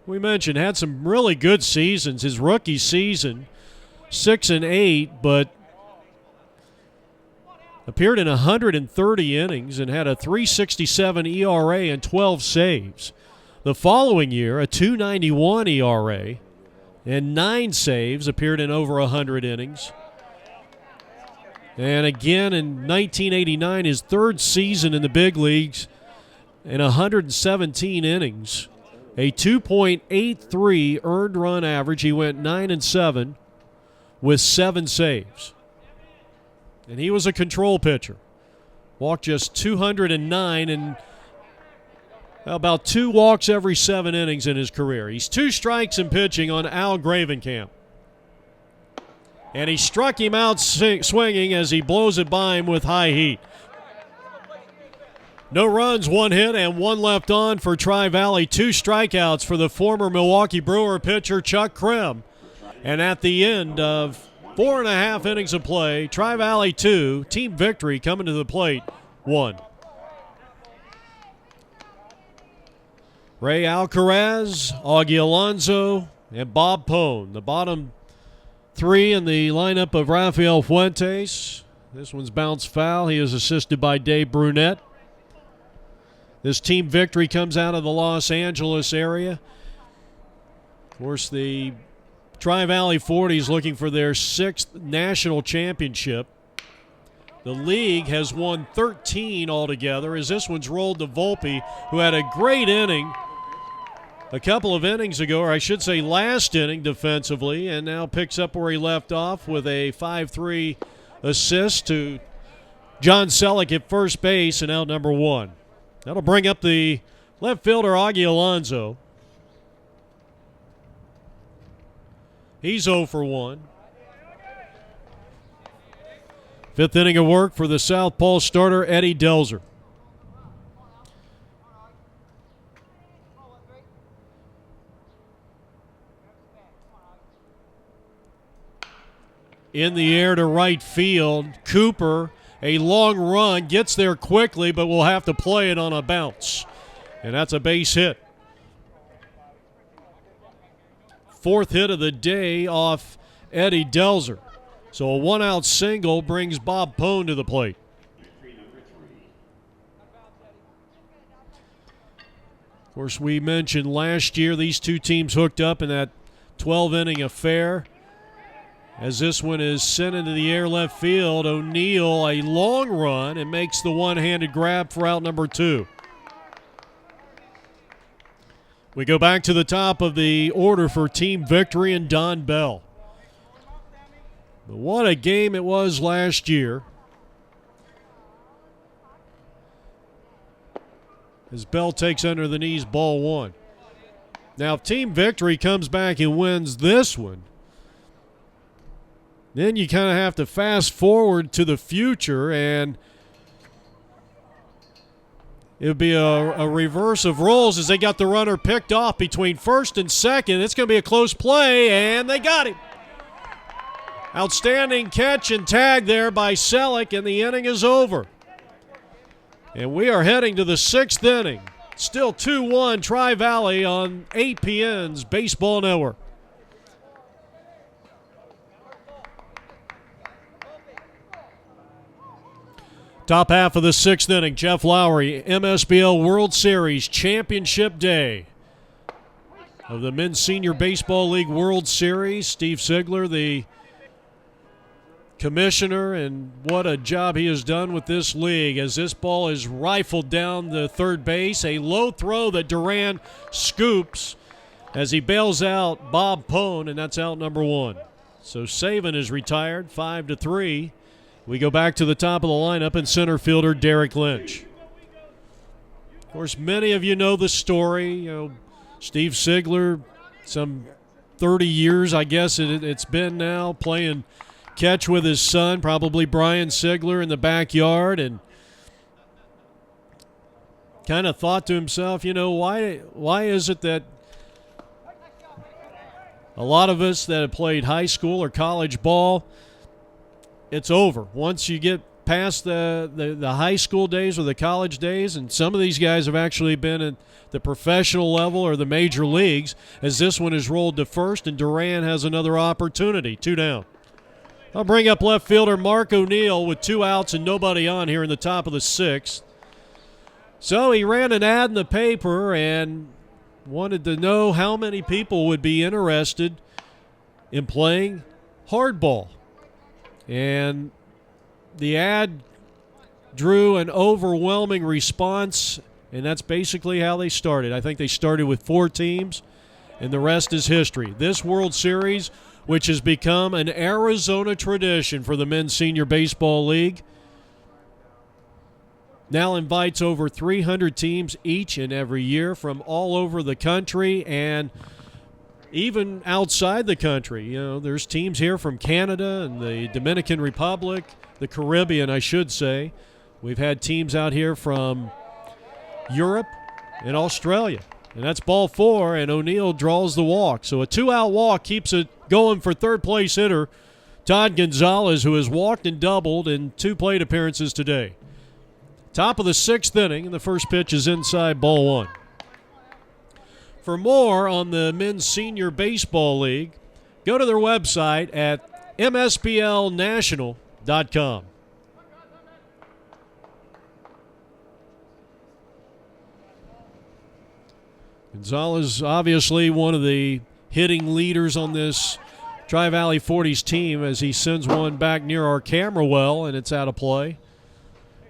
we mentioned, had some really good seasons. His rookie season, 6-8, but appeared in 130 innings and had a 3.67 ERA and 12 saves. The following year, a 2.91 ERA and 9 saves, appeared in over 100 innings. And again in 1989, his 3rd season in the big leagues, in 117 innings. A 2.83 earned run average. He went 9-7 with 7 saves. And he was a control pitcher. Walked just 209 and about 2 walks every 7 innings in his career. He's 2 strikes in pitching on Al Gravenkamp. And he struck him out swinging as he blows it by him with high heat. No runs, 1 hit, and 1 left on for Tri-Valley. 2 strikeouts for the former Milwaukee Brewer pitcher Chuck Krim. And at the end of 4.5 innings of play, Tri-Valley 2, team victory coming to the plate, 1. Ray Alcaraz, Augie Alonso, and Bob Pone. The bottom 3 in the lineup of Rafael Fuentes. This one's bounced foul. He is assisted by Dave Brunette. This team victory comes out of the Los Angeles area. Of course, the Tri-Valley 40s looking for their 6th national championship. The league has won 13 altogether, as this one's rolled to Volpe, who had a great inning a couple of innings ago, or I should say last inning defensively, and now picks up where he left off with a 5-3 assist to John Selleck at first base and out number 1. That'll bring up the left fielder, Augie Alonso. He's 0 for 1. Fifth inning of work for the southpaw starter, Eddie Delzer. In the air to right field. Cooper, a long run, gets there quickly, but will have to play it on a bounce. And that's a base hit. Fourth hit of the day off Eddie Delzer. So a one-out single brings Bob Pone to the plate. Of course, we mentioned last year these two teams hooked up in that 12-inning affair. As this one is sent into the air left field, O'Neill a long run and makes the one-handed grab for out number 2. We go back to the top of the order for Team Victory and Don Bell. But what a game it was last year. As Bell takes under the knees, ball 1. Now, if Team Victory comes back and wins this one, then you kind of have to fast forward to the future, and it would be a reverse of roles as they got the runner picked off between first and second. It's going to be a close play, and they got him. Outstanding catch and tag there by Selleck, and the inning is over. And we are heading to the 6th inning. Still 2-1 Tri-Valley on 8PN's Baseball Network. Top half of the 6th inning, Jeff Lowry, MSBL World Series Championship Day of the Men's Senior Baseball League World Series. Steve Sigler, the commissioner, and what a job he has done with this league as this ball is rifled down the third base. A low throw that Duran scoops as he bails out Bob Pone, and that's out number 1. So Saban is retired, 5-3. We go back to the top of the lineup and center fielder Derek Lynch. Of course, many of you know the story. You know, Steve Sigler, some 30 years, I guess it's been now, playing catch with his son, probably Brian Sigler, in the backyard, and kind of thought to himself, you know, why is it that a lot of us that have played high school or college ball, it's over. Once you get past the high school days or the college days, and some of these guys have actually been at the professional level or the major leagues, as this one is rolled to first, and Duran has another opportunity. 2 down. I'll bring up left fielder Mark O'Neill with 2 outs and nobody on here in the top of the 6th. So he ran an ad in the paper and wanted to know how many people would be interested in playing hardball. And the ad drew an overwhelming response, and that's basically how they started. I think they started with 4 teams, and the rest is history. This World Series, which has become an Arizona tradition for the Men's Senior Baseball League, now invites over 300 teams each and every year from all over the country and even outside the country. You know, there's teams here from Canada and the Dominican Republic, the Caribbean, I should say. We've had teams out here from Europe and Australia. And that's ball 4, and O'Neill draws the walk. So a 2-out walk keeps it going for third-place hitter Todd Gonzalez, who has walked and doubled in 2 plate appearances today. Top of the 6th inning, and the first pitch is inside, ball 1. For more on the Men's Senior Baseball League, go to their website at msblnational.com. Gonzalez, obviously one of the hitting leaders on this Tri-Valley 40s team, as he sends one back near our camera well, and it's out of play.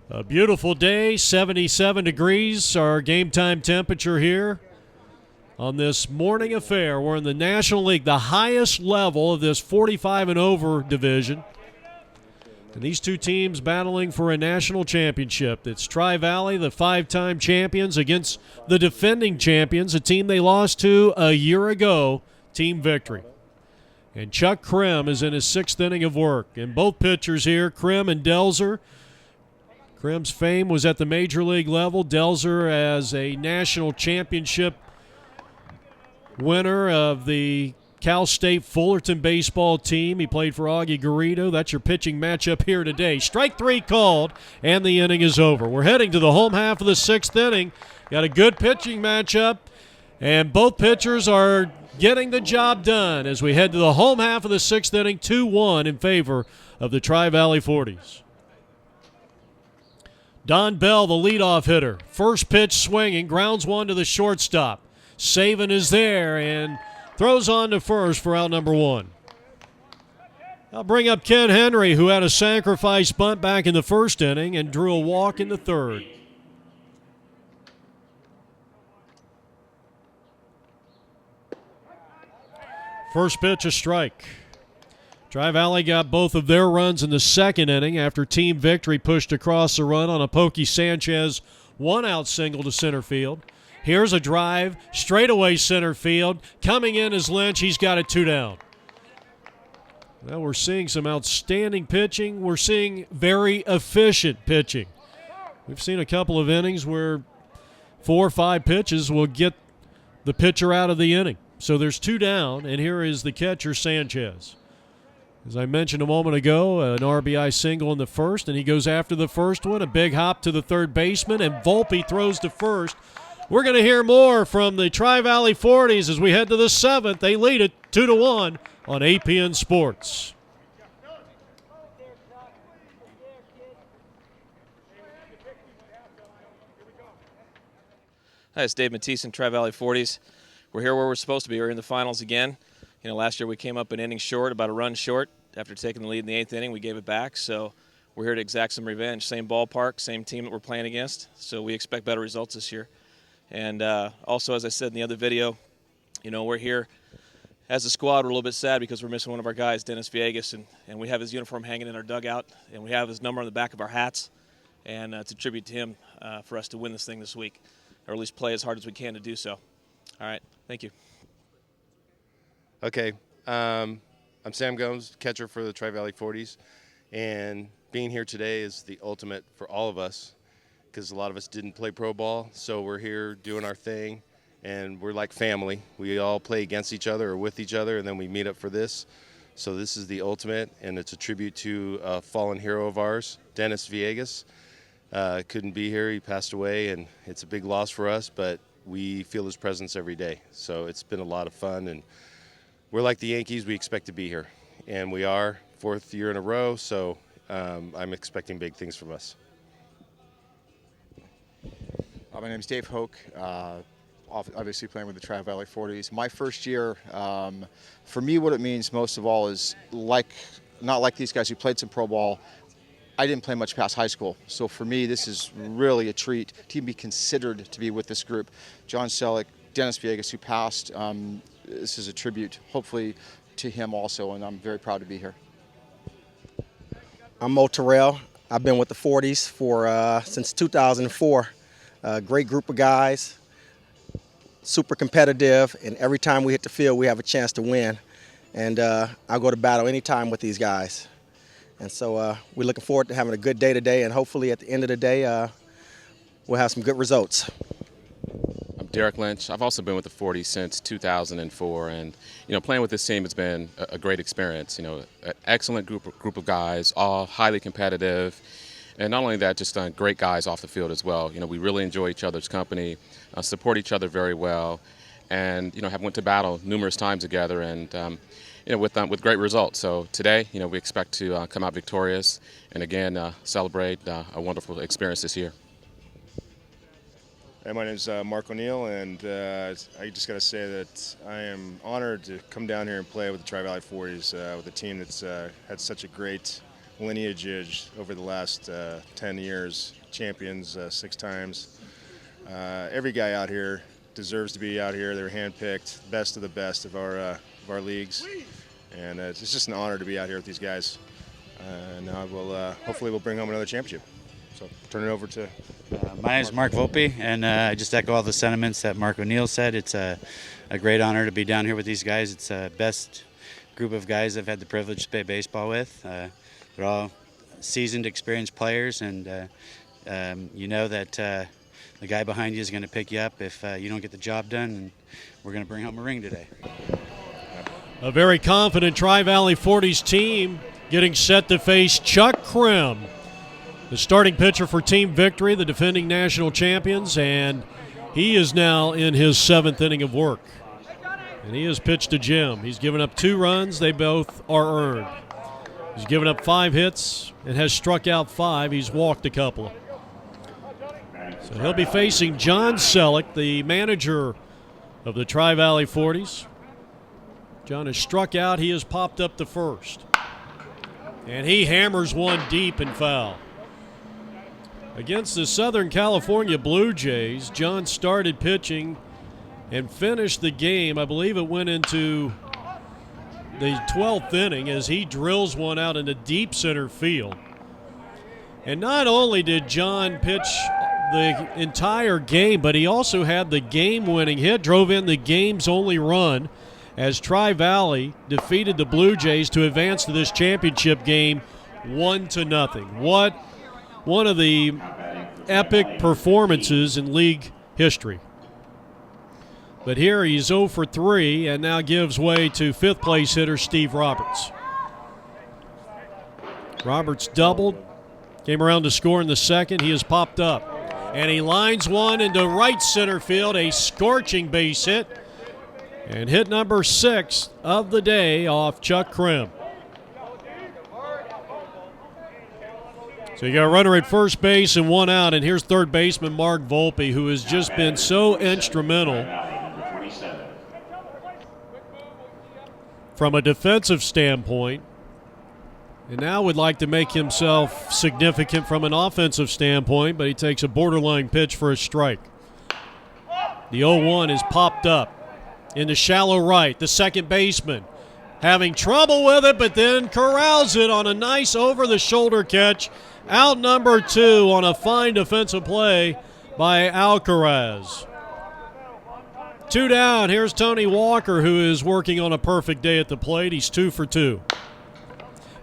A beautiful day, 77 degrees, our game time temperature here. on this morning affair. We're in the National League, the highest level of this 45 and over division. And these two teams battling for a national championship. It's Tri-Valley, the 5-time champions, against the defending champions, a team they lost to a year ago, Team Victory. And Chuck Krim is in his 6th inning of work. And both pitchers here, Krim and Delzer. Krim's fame was at the major league level. Delzer as a national championship winner of the Cal State Fullerton baseball team. He played for Augie Garrido. That's your pitching matchup here today. Strike 3 called, and the inning is over. We're heading to the home half of the 6th inning. Got a good pitching matchup, and both pitchers are getting the job done as we head to the home half of the 6th inning, 2-1 in favor of the Tri-Valley 40s. Don Bell, the leadoff hitter. First pitch swinging, grounds one to the shortstop. Saban is there and throws on to first for out number 1. I'll bring up Ken Henry, who had a sacrifice bunt back in the 1st inning and drew a walk in the 3rd. First pitch, a strike. Tri-Valley got both of their runs in the 2nd inning after Team Victory pushed across the run on a Pokey Sanchez 1-out single to center field. Here's a drive, straightaway center field. Coming in is Lynch. He's got it 2 down. Well, we're seeing some outstanding pitching. We're seeing very efficient pitching. We've seen a couple of innings where 4 or 5 pitches will get the pitcher out of the inning. So there's 2 down, and here is the catcher, Sanchez. As I mentioned a moment ago, an RBI single in the 1st, and he goes after the 1st one. A big hop to the 3rd baseman, and Volpe throws to 1st. We're going to hear more from the Tri-Valley 40s as we head to the 7th. They lead it 2-1 on APN Sports. Hi, it's Dave Matisse in Tri-Valley 40s. We're here where we're supposed to be. We're in the finals again. You know, last year we came up an inning short, about a run short. After taking the lead in the 8th inning, we gave it back. So we're here to exact some revenge. Same ballpark, same team that we're playing against. So we expect better results this year. And also, as I said in the other video, you know, we're here as a squad. We're a little bit sad because we're missing one of our guys, Dennis Villegas, and we have his uniform hanging in our dugout, and we have his number on the back of our hats. And it's a tribute to him for us to win this thing this week, or at least play as hard as we can to do so. All right, thank you. Okay, I'm Sam Gomes, catcher for the Tri-Valley 40s, and being here today is the ultimate for all of us because a lot of us didn't play pro ball, so we're here doing our thing, and we're like family. We all play against each other or with each other, and then we meet up for this. So this is the ultimate, and it's a tribute to a fallen hero of ours, Dennis Villegas. Couldn't be here. He passed away, and it's a big loss for us, but we feel his presence every day. So it's been a lot of fun, and we're like the Yankees. We expect to be here, and we are, 4th year in a row, so I'm expecting big things from us. My name is Dave Hoke, obviously playing with the Tri-Valley 40s. My first year, for me, what it means most of all is not like these guys who played some pro ball. I didn't play much past high school, so for me, this is really a treat to be considered to be with this group. John Selleck, Dennis Villegas, who passed, this is a tribute, hopefully, to him also, and I'm very proud to be here. I'm Mo Terrell. I've been with the 40s since 2004. Great group of guys, super competitive, and every time we hit the field, we have a chance to win. And I'll go to battle anytime with these guys. And so we're looking forward to having a good day today, and hopefully at the end of the day, we'll have some good results. I'm Derek Lynch. I've also been with the 40s since 2004, and playing with this team has been a great experience. An excellent group of guys, all highly competitive. And not only that, just great guys off the field as well. We really enjoy each other's company, support each other very well, and have went to battle numerous times together, and with great results. So today, we expect to come out victorious, and again celebrate a wonderful experience this year. Hey, my name is Mark O'Neill, and I just got to say that I am honored to come down here and play with the Tri-Valley 40s, with a team that's had such a great lineage over the last 10 years, champions 6 times. Every guy out here deserves to be out here. They were handpicked, best of the best of our leagues, and it's just an honor to be out here with these guys. Now hopefully we'll bring home another championship. So turn it over to. My name is Mark Volpe, and I just echo all the sentiments that Mark O'Neill said. It's a great honor to be down here with these guys. It's the best group of guys I've had the privilege to play baseball with. They're all seasoned, experienced players, and you know that the guy behind you is going to pick you up if you don't get the job done, and we're going to bring home a ring today. A very confident Tri-Valley 40s team getting set to face Chuck Krim, the starting pitcher for Team Victory, the defending national champions, and he is now in his 7th inning of work. And he has pitched to Jim. He's given up 2 runs. They both are earned. He's given up 5 hits and has struck out 5. He's walked a couple. So he'll be facing John Selleck, the manager of the Tri-Valley 40s. John has struck out. He has popped up to first. And he hammers one deep and foul. Against the Southern California Blue Jays, John started pitching and finished the game. I believe it went into the 12th inning as he drills one out into deep center field. And not only did John pitch the entire game, but he also had the game-winning hit, drove in the game's only run as Tri-Valley defeated the Blue Jays to advance to this championship game 1-0. What one of the epic performances in league history. But here he's 0 for 3 and now gives way to 5th place hitter Steve Roberts. Roberts doubled, came around to score in the 2nd. He has popped up. And he lines one into right center field, a scorching base hit. And hit number 6 of the day off Chuck Krim. So you got a runner at first base and 1 out, and here's third baseman Mark Volpe, who has just been so instrumental from a defensive standpoint, and now would like to make himself significant from an offensive standpoint, but he takes a borderline pitch for a strike. The 0-1 is popped up into shallow right. The second baseman having trouble with it, but then corrals it on a nice over-the-shoulder catch. Out number 2 on a fine defensive play by Alcaraz. 2 down. Here's Tony Walker, who is working on a perfect day at the plate. He's 2 for 2.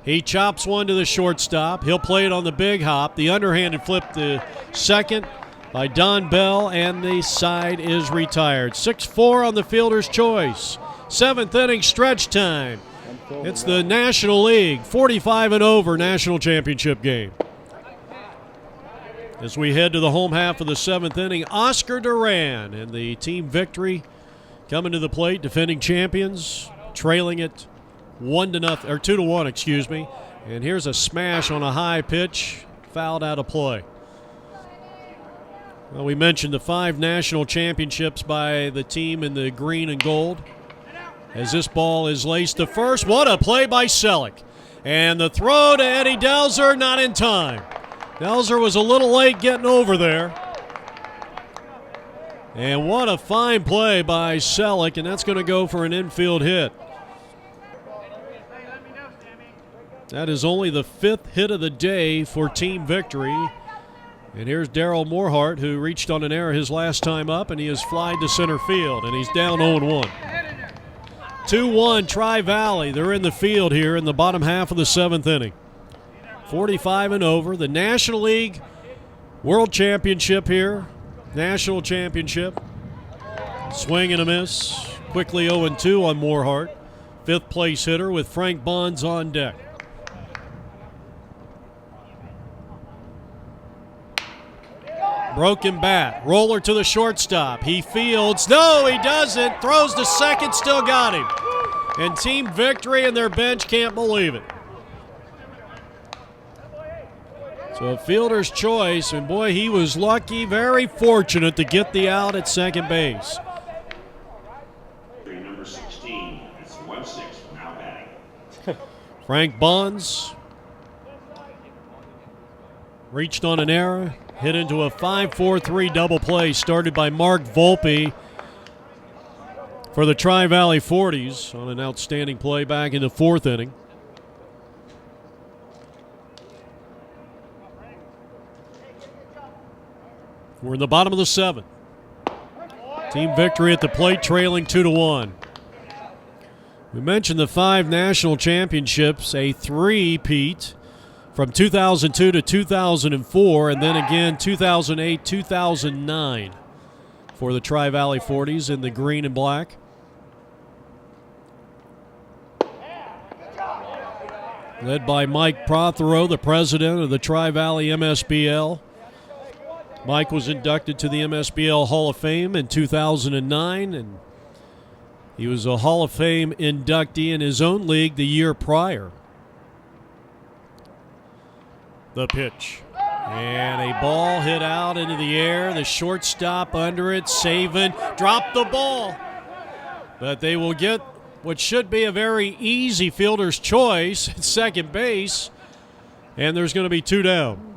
He chops one to the shortstop. He'll play it on the big hop. The underhanded flip to second by Don Bell, and the side is retired. 6-4 on the fielder's choice. 7th inning stretch time. It's the National League 45 and over national championship game. As we head to the home half of the 7th inning, Oscar Duran and the Team Victory coming to the plate, defending champions, trailing it 1-0 or 2-1, excuse me. And here's a smash on a high pitch, fouled out of play. Well, we mentioned the 5 national championships by the team in the green and gold. As this ball is laced to first, what a play by Selleck. And the throw to Eddie Delzer, not in time. Delzer was a little late getting over there. And what a fine play by Selleck, and that's going to go for an infield hit. That is only the 5th hit of the day for Team Victory. And here's Darryl Morehart, who reached on an error his last time up, and he has flied to center field, and he's down 0-1. 2-1 Tri-Valley. They're in the field here in the bottom half of the 7th inning. 45 and over. The National League World Championship here. National Championship. Swing and a miss. Quickly 0-2 on Morehart. 5th place hitter with Frank Bonds on deck. Broken bat. Roller to the shortstop. He fields. No, he doesn't. Throws to second. Still got him. And Team Victory and their bench can't believe it. So a fielder's choice, and boy, he was lucky, very fortunate to get the out at second base. Number 16, it's 1-6, now batting. Frank Bonds reached on an error, hit into a 5-4-3 double play started by Mark Volpe. for the Tri-Valley 40s on an outstanding play back in the 4th inning. We're in the bottom of the 7th. Team Victory at the plate, trailing 2-1. We mentioned the 5 national championships, a 3-peat from 2002 to 2004, and then again 2008, 2009 for the Tri-Valley 40s in the green and black. Led by Mike Prothero, the president of the Tri-Valley MSBL. Mike was inducted to the MSBL Hall of Fame in 2009, and he was a Hall of Fame inductee in his own league the year prior. The pitch. And a ball hit out into the air. The shortstop under it. Saban dropped the ball. But they will get what should be a very easy fielder's choice at second base. And there's going to be 2 down.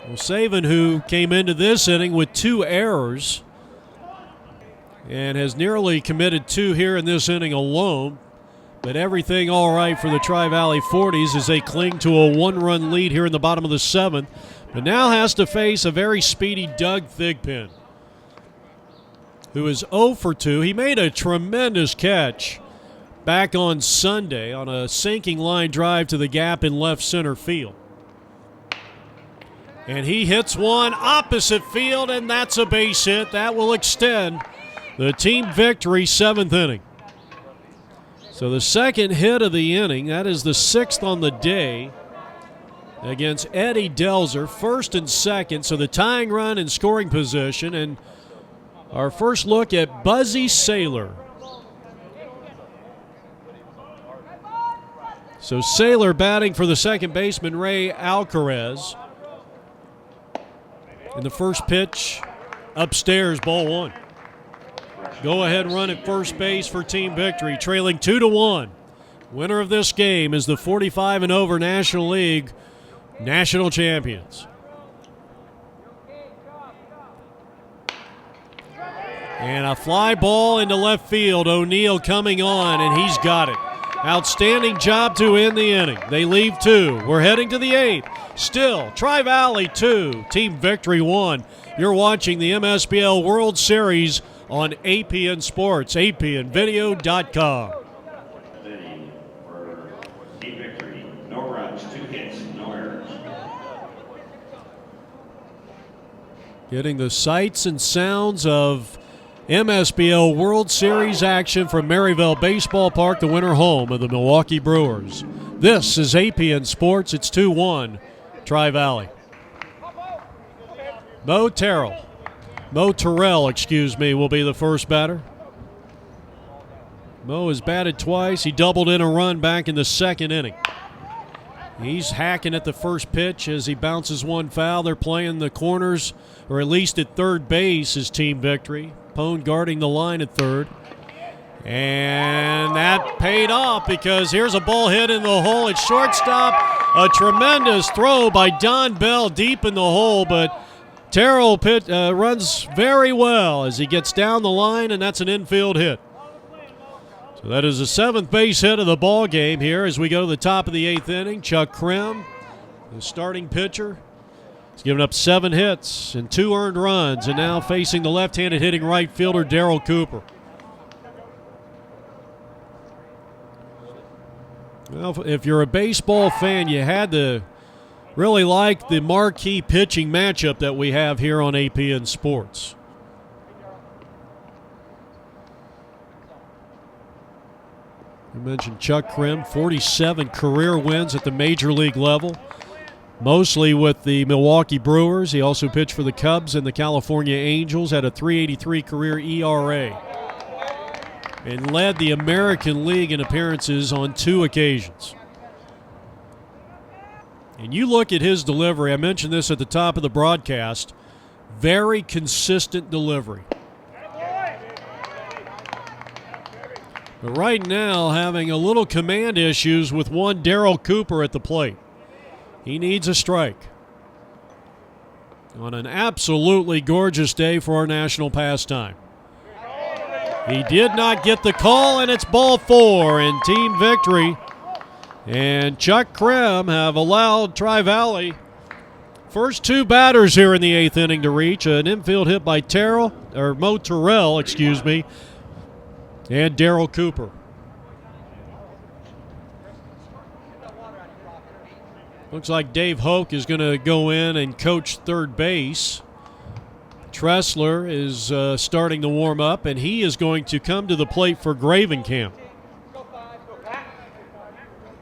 Well, Saban, who came into this inning with 2 errors and has nearly committed 2 here in this inning alone, but everything all right for the Tri-Valley 40s as they cling to a 1-run lead here in the bottom of the 7th, but now has to face a very speedy Doug Thigpen, who is 0 for 2. He made a tremendous catch back on Sunday on a sinking line drive to the gap in left center field. And he hits one opposite field, and that's a base hit. That will extend the team victory 7th inning. So the second hit of the inning, that is the 6th on the day against Eddie Delzer, 1st and 2nd. So the tying run in scoring position. And our first look at Buzzy Saylor. So Saylor batting for the second baseman, Ray Alcaraz. In the first pitch, upstairs, ball 1. Go ahead run at first base for Team Victory, trailing 2-1. Winner of this game is the 45 and over National League national champions. And a fly ball into left field. O'Neill coming on, and he's got it. Outstanding job to end the inning. They leave 2. We're heading to the 8th. Still, Tri-Valley 2, Team Victory 1. You're watching the MSBL World Series on APN Sports, apnvideo.com. For Team Victory, no runs, 2 hits, no errors. Getting the sights and sounds of MSBL World Series action from Maryville Baseball Park, the winter home of the Milwaukee Brewers. This is APN Sports. It's 2-1, Tri-Valley. Mo Terrell, will be the first batter. Mo has batted twice. He doubled in a run back in the 2nd inning. He's hacking at the first pitch as he bounces one foul. They're playing the corners, or at least at third base, is Team Victory. Pone guarding the line at third. And that paid off because here's a ball hit in the hole at shortstop. A tremendous throw by Don Bell deep in the hole, but Terrell runs very well as he gets down the line, and that's an infield hit. So that is the 7th base hit of the ball game here as we go to the top of the 8th inning. Chuck Krim, the starting pitcher, has given up 7 hits and 2 earned runs, and now facing the left-handed hitting right fielder Darryl Cooper. Well, if you're a baseball fan, you had to really like the marquee pitching matchup that we have here on APN Sports. You mentioned Chuck Krim, 47 career wins at the major league level, mostly with the Milwaukee Brewers. He also pitched for the Cubs and the California Angels, had a .383 career ERA, and led the American League in appearances on 2 occasions. And you look at his delivery, I mentioned this at the top of the broadcast, very consistent delivery. But right now, having a little command issues with one Darryl Cooper at the plate. He needs a strike. on an absolutely gorgeous day for our national pastime. He did not get the call, and it's ball 4 and Team Victory. And Chuck Krim have allowed Tri-Valley first 2 batters here in the 8th inning to reach. An infield hit by Mo Terrell, and Daryl Cooper. Looks like Dave Hoke is going to go in and coach third base. Tressler is starting to warm up, and he is going to come to the plate for Gravenkamp.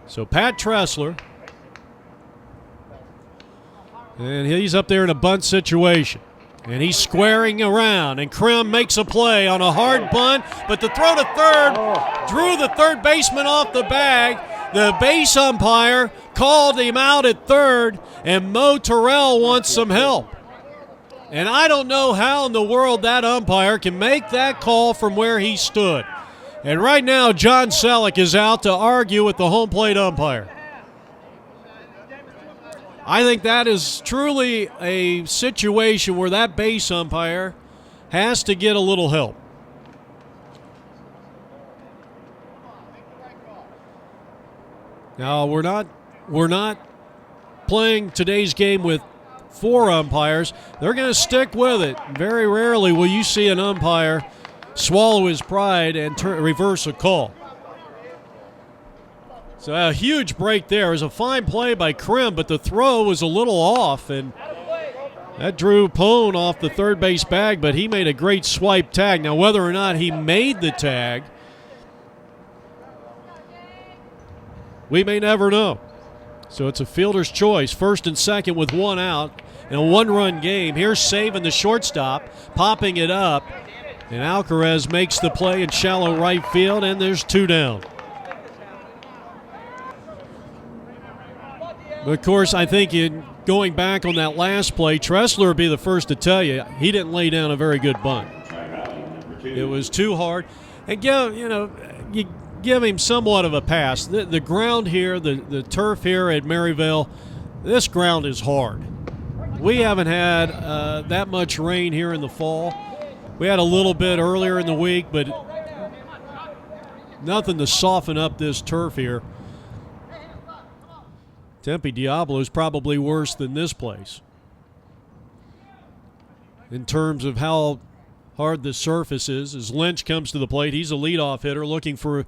So Pat Tressler, and he's up there in a bunt situation. And he's squaring around, and Krim makes a play on a hard bunt, but the throw to third drew the third baseman off the bag. The base umpire called him out at third, and Mo Terrell wants some help. And I don't know how in the world that umpire can make that call from where he stood. And right now, John Selleck is out to argue with the home plate umpire. I think that is truly a situation where that base umpire has to get a little help. Now, we're not playing today's game with 4 umpires. They're going to stick with it. Very rarely will you see an umpire swallow his pride and reverse a call. So a huge break there. It was a fine play by Krim, but the throw was a little off, and that drew Pone off the third base bag, but he made a great swipe tag. Now, whether or not he made the tag, we may never know. So it's a fielder's choice, first and second with 1 out in a 1-run game. Here's saving the shortstop, popping it up, and Alcaraz makes the play in shallow right field, and there's 2 down. But of course, I think in going back on that last play, Tressler would be the first to tell you he didn't lay down a very good bunt. It was too hard. And you give him somewhat of a pass. The ground here, the turf here at Maryvale, this ground is hard. We haven't had that much rain here in the fall. We had a little bit earlier in the week, but nothing to soften up this turf here. Tempe Diablo is probably worse than this place in terms of how hard the surface is. As Lynch comes to the plate, he's a leadoff hitter looking for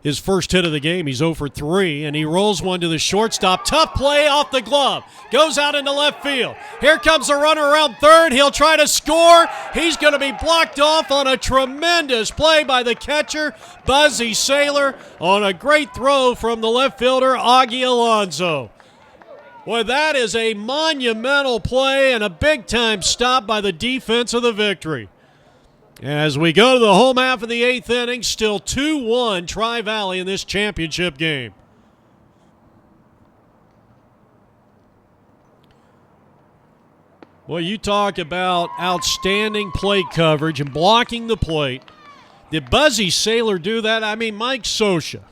his first hit of the game. He's 0 for 3, and he rolls one to the shortstop. Tough play off the glove. Goes out into left field. Here comes the runner around third. He'll try to score. He's going to be blocked off on a tremendous play by the catcher, Buzzy Saylor, on a great throw from the left fielder, Augie Alonso. Boy, that is a monumental play and a big-time stop by the defense of the Victory. As we go to the home half of the 8th inning, still 2-1 Tri-Valley in this championship game. Well, you talk about outstanding plate coverage and blocking the plate. Did Buzzy Saylor do that? I mean, Mike Sosha,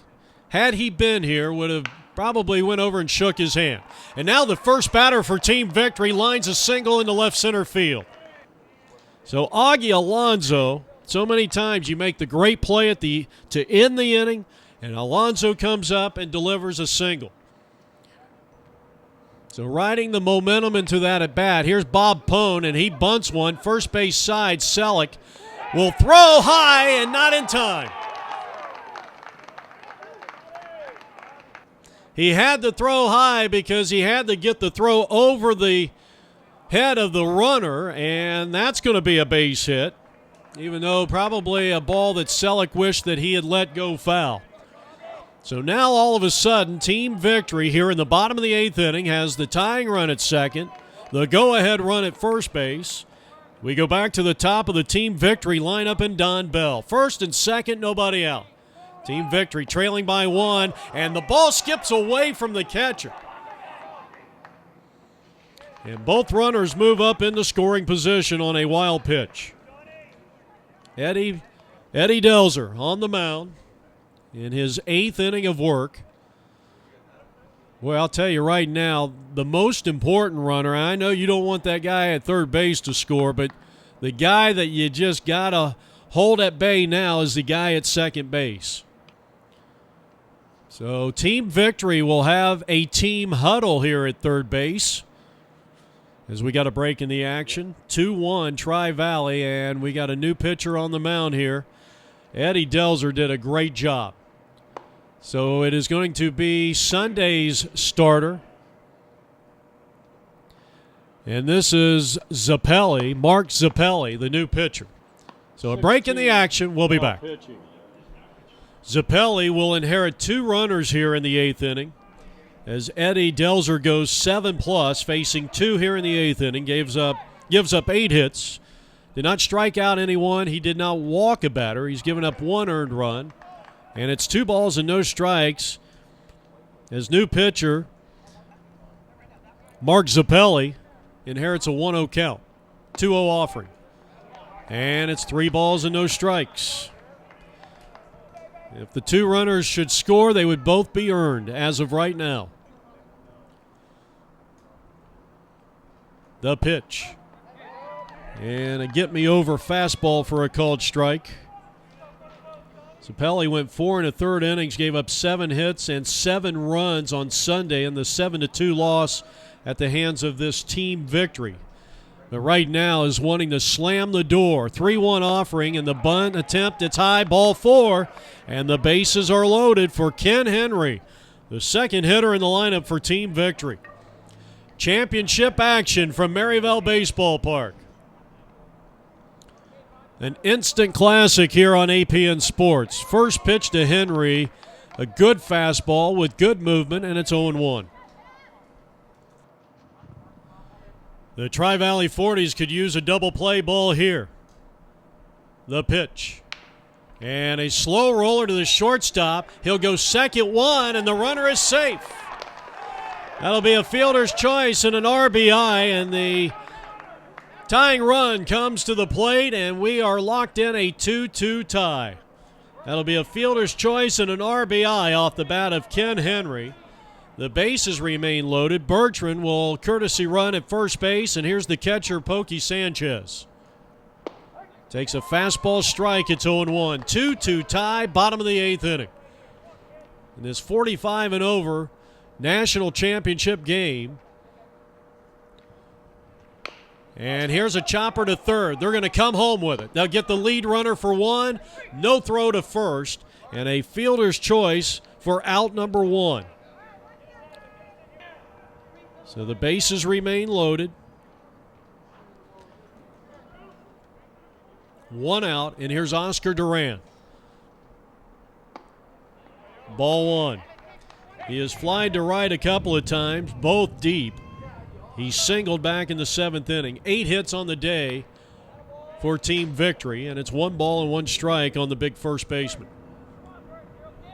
had he been here, would have probably went over and shook his hand. And now the first batter for Team Victory lines a single into left center field. So Augie Alonso, so many times you make the great play to end the inning, and Alonso comes up and delivers a single. So riding the momentum into that at bat, here's Bob Pone, and he bunts one. First base side, Selleck will throw high and not in time. He had to throw high because he had to get the throw over the head of the runner, and that's going to be a base hit, even though probably a ball that Selleck wished that he had let go foul. So now all of a sudden, Team Victory here in the bottom of the 8th inning has the tying run at second, the go-ahead run at first base. We go back to the top of the Team Victory lineup in Don Bell. First and second, nobody out. Team Victory trailing by 1, and the ball skips away from the catcher. And both runners move up into scoring position on a wild pitch. Eddie Delzer on the mound in his 8th inning of work. Well, I'll tell you right now, the most important runner, I know you don't want that guy at third base to score, but the guy that you just got to hold at bay now is the guy at second base. So Team Victory will have a team huddle here at third base as we got a break in the action. 2-1 Tri-Valley, and we got a new pitcher on the mound here. Eddie Delzer did a great job. So it is going to be Sunday's starter. And this is Zappelli, Mark Zappelli, the new pitcher. So a break in the action. We'll be back. Zappelli will inherit 2 runners here in the 8th inning as Eddie Delzer goes 7+, facing 2 here in the 8th inning, gives up 8 hits, did not strike out anyone. He did not walk a batter. He's given up 1 earned run. And it's 2 balls and no strikes as new pitcher Mark Zappelli inherits a 1-0 count, 2-0 offering. And it's 3 balls and no strikes. If the 2 runners should score, they would both be earned as of right now. The pitch. And a get-me-over fastball for a called strike. Zappelli went 4 1/3 innings, gave up 7 hits and 7 runs on Sunday in the 7-2 loss at the hands of this Team Victory. But right now is wanting to slam the door. 3-1 offering, and the bunt attempt, it's high, ball 4, and the bases are loaded for Ken Henry, the second hitter in the lineup for Team Victory. Championship action from Maryvale Baseball Park. An instant classic here on APN Sports. First pitch to Henry, a good fastball with good movement, and it's 0-1. The Tri-Valley 40s could use a double play ball here. The pitch. And a slow roller to the shortstop. He'll go second 1, and the runner is safe. That'll be a fielder's choice and an RBI, and the tying run comes to the plate, and we are locked in a 2-2 tie. That'll be a fielder's choice and an RBI off the bat of Ken Henry. The bases remain loaded. Bertrand will courtesy run at first base, and here's the catcher, Pokey Sanchez. Takes a fastball strike. It's 0-1. 2-2 tie, bottom of the 8th inning. In this 45 and over national championship game. And here's a chopper to third. They're going to come home with it. They'll get the lead runner for 1, no throw to first, and a fielder's choice for out number 1. So the bases remain loaded. 1 out, and here's Oscar Duran. Ball 1. He has flied to right a couple of times, both deep. He singled back in the 7th inning. 8 hits on the day for Team Victory, and it's 1 ball and 1 strike on the big first baseman.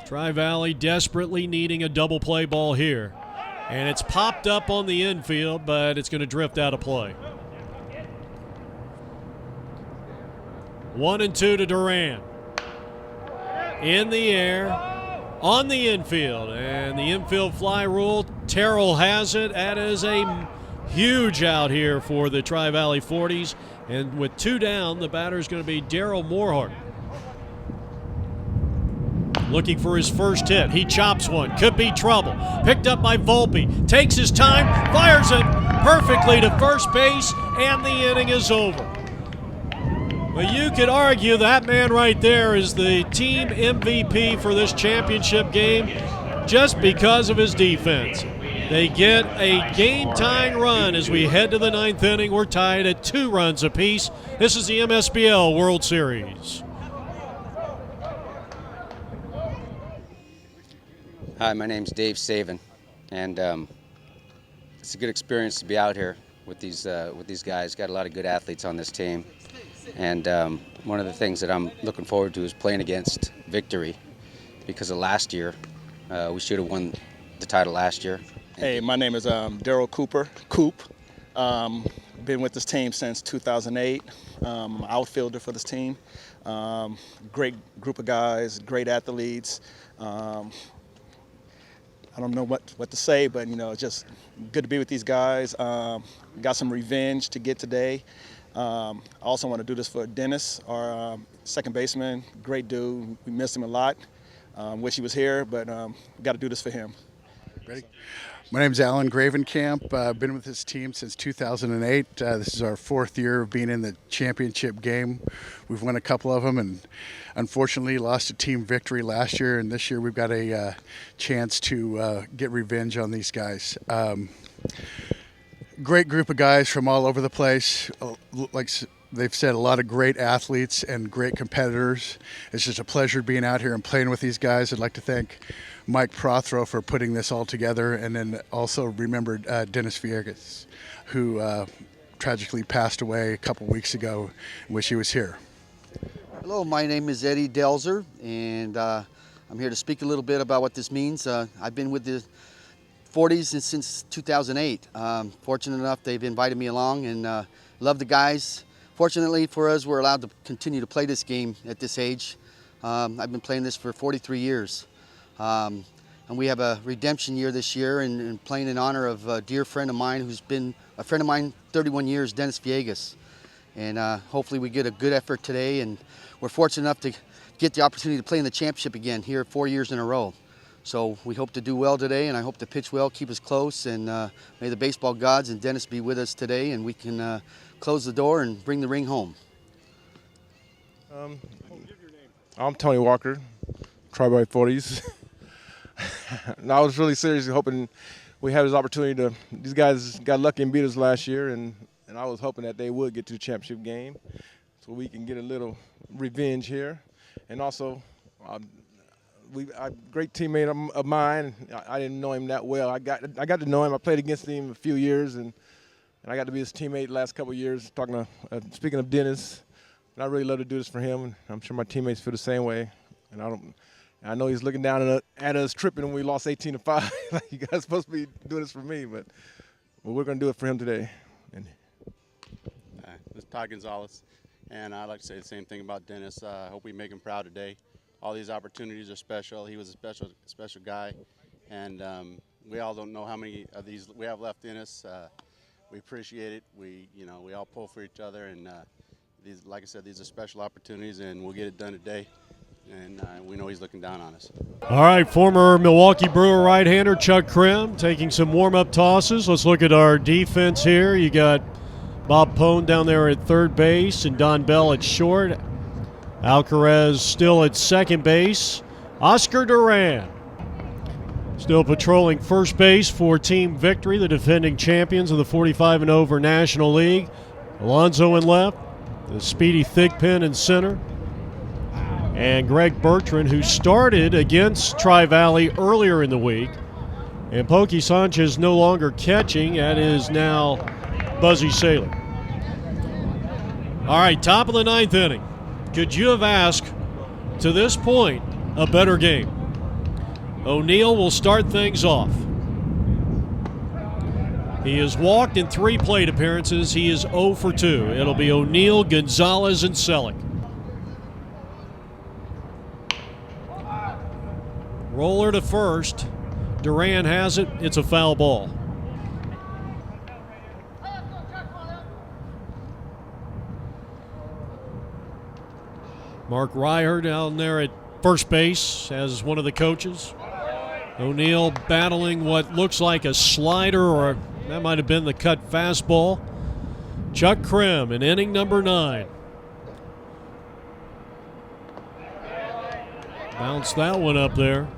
Tri-Valley desperately needing a double play ball here. And it's popped up on the infield, but it's going to drift out of play. 1-2 to Duran. In the air, on the infield. And the infield fly rule, Terrell has it. That is a huge out here for the Tri-Valley 40s. And with 2 down, the batter is going to be Daryl Morehart. Looking for his first hit. He chops one. Could be trouble. Picked up by Volpe. Takes his time. Fires it perfectly to first base. And the inning is over. But you could argue that man right there is the team MVP for this championship game just because of his defense. They get a game-tying run as we head to the 9th inning. We're tied at 2 runs apiece. This is the MSBL World Series. Hi, my name's Dave Saven, and it's a good experience to be out here with these guys. Got a lot of good athletes on this team, and one of the things that I'm looking forward to is playing against Victory, because of last year. We should have won the title last year. Hey, my name is Daryl Cooper, Coop. Been with this team since 2008. Outfielder for this team. Great group of guys, great athletes. I don't know what to say, but it's just good to be with these guys. Got some revenge to get today. I also want to do this for Dennis, our second baseman. Great dude. We missed him a lot. Wish he was here, but got to do this for him. Ready? My name's Alan Gravenkamp. I've been with this team since 2008. This is our 4th year of being in the championship game. We've won a couple of them and unfortunately lost a team victory last year, and this year we've got a chance to get revenge on these guys. Great group of guys from all over the place. Like they've said, a lot of great athletes and great competitors. It's just a pleasure being out here and playing with these guys. I'd like to thank Mike Prothero for putting this all together, and then also remembered Dennis Villegas, who tragically passed away a couple weeks ago. Wish he was here. Hello, my name is Eddie Delzer, and I'm here to speak a little bit about what this means. I've been with the 40s since 2008. Fortunate enough, they've invited me along, and love the guys. Fortunately for us, we're allowed to continue to play this game at this age. I've been playing this for 43 years. And we have a redemption year this year, and playing in honor of a dear friend of mine who's been a friend of mine 31 years, Dennis Villegas. And hopefully we get a good effort today, and we're fortunate enough to get the opportunity to play in the championship again here 4 years in a row. So we hope to do well today, and I hope to pitch well, keep us close, and may the baseball gods and Dennis be with us today, and we can close the door and bring the ring home. I'm Tony Walker, Tri-Valley 40s. And I was really seriously hoping we had this opportunity to. These guys got lucky and beat us last year, and I was hoping that they would get to the championship game, so we can get a little revenge here. And also, a great teammate of mine. I didn't know him that well. I got to know him. I played against him a few years, and I got to be his teammate the last couple of years. Speaking of Dennis, and I really love to do this for him, and I'm sure my teammates feel the same way. And I know he's looking down at us tripping when we lost 18-5. Like, you guys supposed to be doing this for me, but we're going to do it for him today. This is Todd Gonzalez, and I'd like to say the same thing about Dennis. I hope we make him proud today. All these opportunities are special. He was a special guy, and we all don't know how many of these we have left in us. We appreciate it. We all pull for each other, and these, like I said, these are special opportunities, and we'll get it done today. And we know he's looking down on us. All right, former Milwaukee Brewer right-hander Chuck Krim taking some warm-up tosses. Let's look at our defense here. You got Bob Pone down there at third base and Don Bell at short. Alcaraz still at second base. Oscar Duran still patrolling first base for Team Victory, the defending champions of the 45 and over National League. Alonso in left, the speedy Thigpen in center. And Greg Bertrand, who started against Tri-Valley earlier in the week. And Pokey Sanchez no longer catching. That is now Buzzy Saylor. All right, top of the ninth inning. Could you have asked, to this point, a better game? O'Neill will start things off. He has walked in 3 plate appearances. He is 0 for 2. It'll be O'Neill, Gonzalez, and Selleck. Roller to first. Duran has it. It's a foul ball. Mark Reiher down there at first base as one of the coaches. O'Neill battling what looks like a slider, or that might have been the cut fastball. Chuck Krim in inning number 9. Bounce that one up there.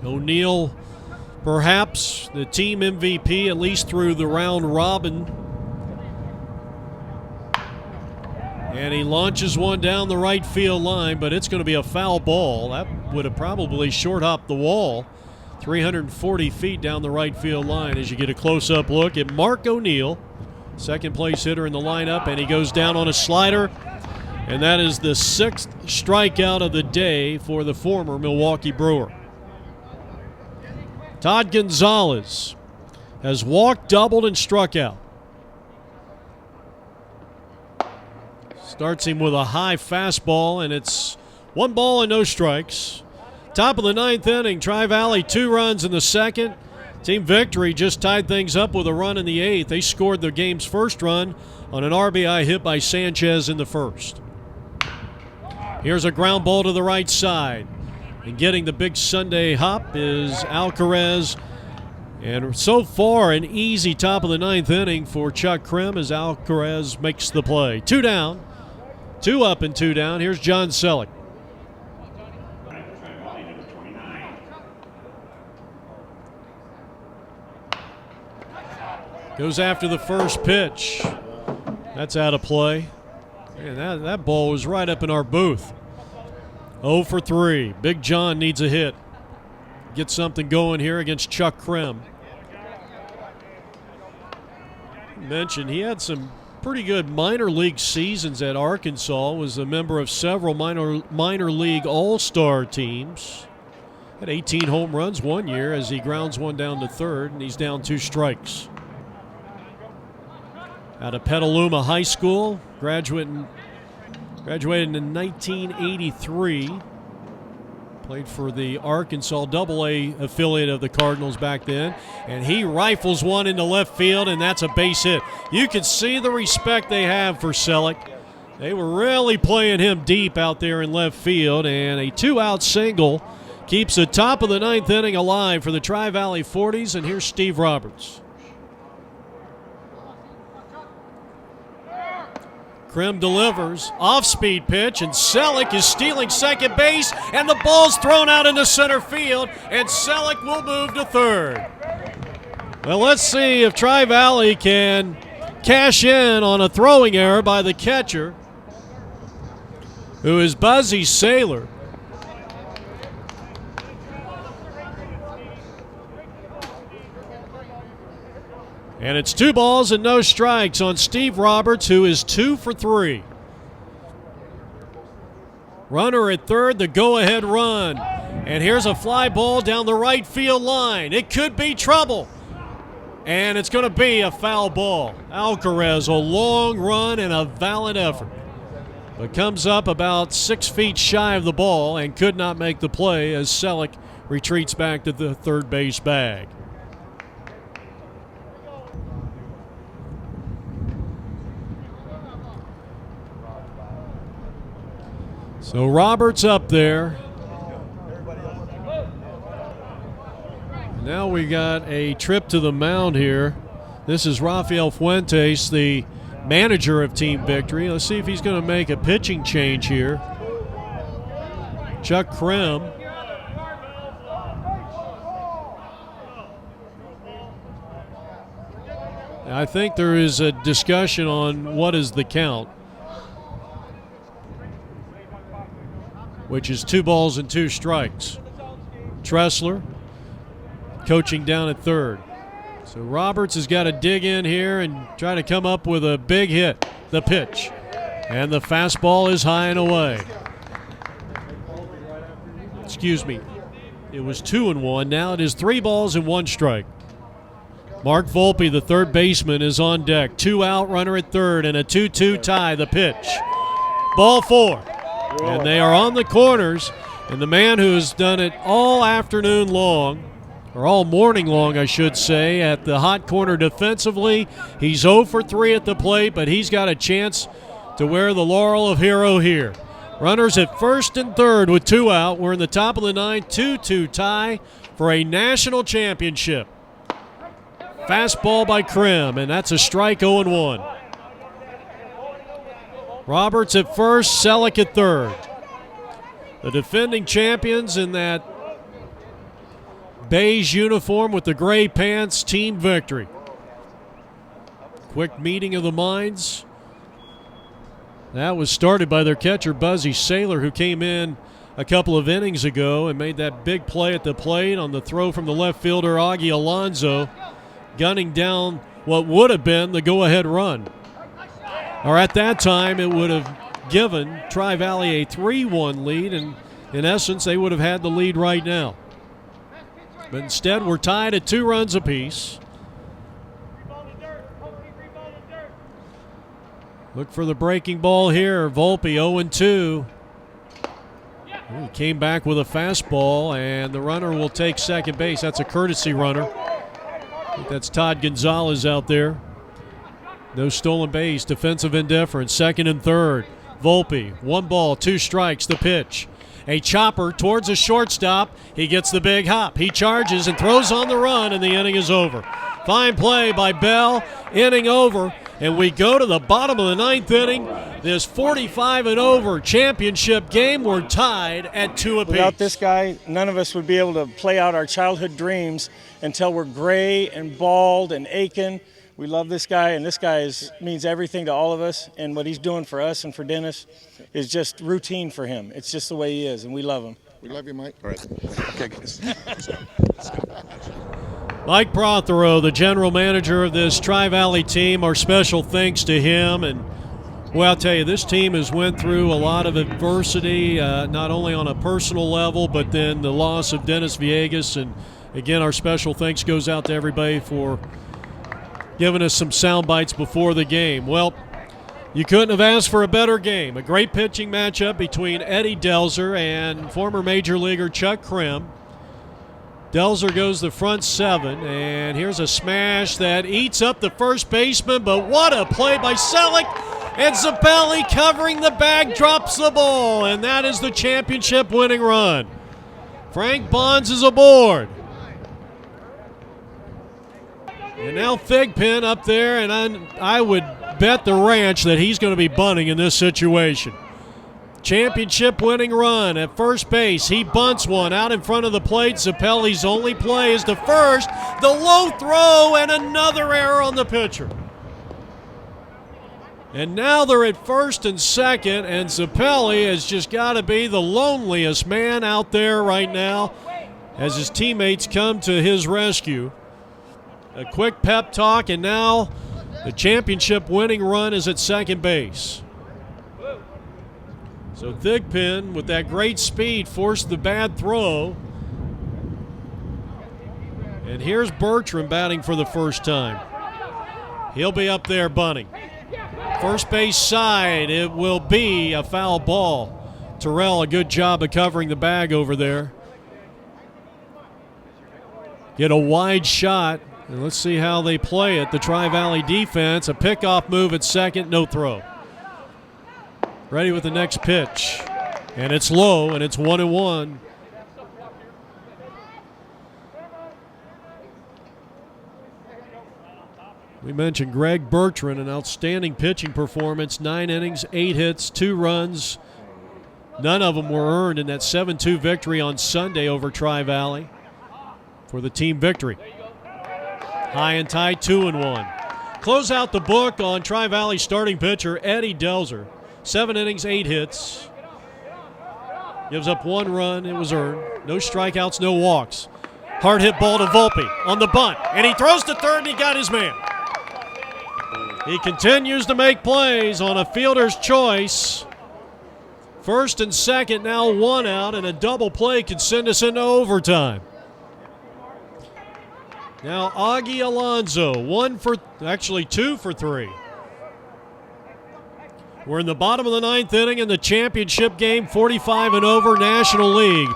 O'Neill, perhaps the team MVP, at least through the round robin. And he launches one down the right field line, but it's going to be a foul ball. That would have probably short-hopped the wall 340 feet down the right field line as you get a close-up look at Mark O'Neill, second-place hitter in the lineup, and he goes down on a slider. And that is the 6th strikeout of the day for the former Milwaukee Brewer. Todd Gonzalez has walked, doubled, and struck out. Starts him with a high fastball, and it's 1 ball and no strikes. Top of the ninth inning, Tri-Valley 2 runs in the second. Team Victory just tied things up with a run in the eighth. They scored the game's first run on an RBI hit by Sanchez in the first. Here's a ground ball to the right side. And getting the big Sunday hop is Alcaraz. And so far, an easy top of the ninth inning for Chuck Krim as Alcaraz makes the play. 2 down, 2 up and 2 down. Here's John Selleck. Goes after the first pitch. That's out of play. Man, that ball was right up in our booth. 0 for 3. Big John needs a hit. Get something going here against Chuck Krim. Mentioned he had some pretty good minor league seasons at Arkansas. Was a member of several minor league all-star teams. Had 18 home runs one year as he grounds one down to third, and he's down 2 strikes. Out of Petaluma High School, graduated in 1983. Played for the Arkansas AA affiliate of the Cardinals back then. And he rifles one into left field, and that's a base hit. You can see the respect they have for Selleck. They were really playing him deep out there in left field, and a 2-out single keeps the top of the ninth inning alive for the Tri-Valley 40s, and here's Steve Roberts. Krim delivers, off-speed pitch, and Selleck is stealing second base, and the ball's thrown out into center field, and Selleck will move to third. Well, let's see if Tri-Valley can cash in on a throwing error by the catcher, who is Buzzy Saylor. And it's 2 balls and no strikes on Steve Roberts, who is 2 for 3. Runner at third, the go-ahead run. And here's a fly ball down the right field line. It could be trouble. And it's going to be a foul ball. Alcaraz, a long run and a valiant effort. But comes up about 6 feet shy of the ball and could not make the play as Selleck retreats back to the third base bag. So Roberts up there. Now we got a trip to the mound here. This is Rafael Fuentes, the manager of Team Victory. Let's see if he's going to make a pitching change here. Chuck Krim. I think there is a discussion on what is the count, which is 2 balls and 2 strikes. Tressler coaching down at third. So Roberts has got to dig in here and try to come up with a big hit. The pitch. And the fastball is high and away. Excuse me. It was 2-1. Now it is 3 balls and 1 strike. Mark Volpe, the third baseman, is on deck. 2 out, runner at third, and a 2-2 tie. The pitch. Ball 4. And they are on the corners, and the man who has done it all afternoon long, or all morning long, I should say, at the hot corner defensively, he's 0 for 3 at the plate, but he's got a chance to wear the laurel of hero here. Runners at first and third with 2 out. We're in the top of the ninth, 2-2 tie for a national championship. Fastball by Krim, and that's a strike, 0-1. Roberts at first, Selleck at third. The defending champions in that beige uniform with the gray pants, Team Victory. Quick meeting of the minds. That was started by their catcher, Buzzy Saylor, who came in a couple of innings ago and made that big play at the plate on the throw from the left fielder, Augie Alonso, gunning down what would have been the go-ahead run. Or at that time, it would have given Tri-Valley a 3-1 lead, and in essence, they would have had the lead right now. But instead, we're tied at 2 runs apiece. Look for the breaking ball here. Volpe 0-2. He came back with a fastball, and the runner will take second base. That's a courtesy runner. I think that's Todd Gonzalez out there. No stolen base, defensive indifference, second and third. Volpe, 1 ball, 2 strikes, the pitch. A chopper towards a shortstop. He gets the big hop. He charges and throws on the run, and the inning is over. Fine play by Bell, inning over, and we go to the bottom of the 9th inning. This 45 and over championship game, we're tied at 2 apiece. Without this guy, none of us would be able to play out our childhood dreams until we're gray and bald and aching. We love this guy, and this guy means everything to all of us, and what he's doing for us and for Dennis is just routine for him. It's just the way he is, and we love him. We love you, Mike. All right. Okay, guys. Mike Prothero, the general manager of this Tri-Valley team, our special thanks to him. And, well, I'll tell you, this team has went through a lot of adversity, not only on a personal level, but then the loss of Dennis Villegas. And, again, our special thanks goes out to everybody for giving us some sound bites before the game. Well, you couldn't have asked for a better game. A great pitching matchup between Eddie Delzer and former Major Leaguer Chuck Krim. Delzer goes the front 7, and here's a smash that eats up the first baseman, but what a play by Selleck, and Zabelli covering the bag drops the ball, and that is the championship winning run. Frank Bonds is aboard. And now Thigpen up there, and I would bet the ranch that he's going to be bunting in this situation. Championship winning run at first base. He bunts one out in front of the plate. Zabelli's only play is to first. The low throw and another error on the pitcher. And now they're at first and second, and Zabelli has just got to be the loneliest man out there right now as his teammates come to his rescue. A quick pep talk, and now the championship winning run is at second base. So Thigpen, with that great speed, forced the bad throw. And here's Bertram batting for the first time. He'll be up there bunting. First base side, it will be a foul ball. Terrell, a good job of covering the bag over there. Get a wide shot, and let's see how they play it. The Tri-Valley defense, a pickoff move at second, no throw. Ready with the next pitch, and it's low, and it's 1-1. We mentioned Greg Bertrand, an outstanding pitching performance, 9 innings, 8 hits, 2 runs. None of them were earned in that 7-2 victory on Sunday over Tri-Valley for the team victory. High and tight, 2-1. Close out the book on Tri-Valley starting pitcher Eddie Delzer. 7 innings, 8 hits. Gives up 1 run. It was earned. No strikeouts, no walks. Hard hit ball to Volpe on the bunt. And he throws to third, and he got his man. He continues to make plays on a fielder's choice. First and second, now 1 out, and a double play could send us into overtime. Now Augie Alonso, 2 for 3. We're in the bottom of the 9th inning in the championship game, 45 and over National League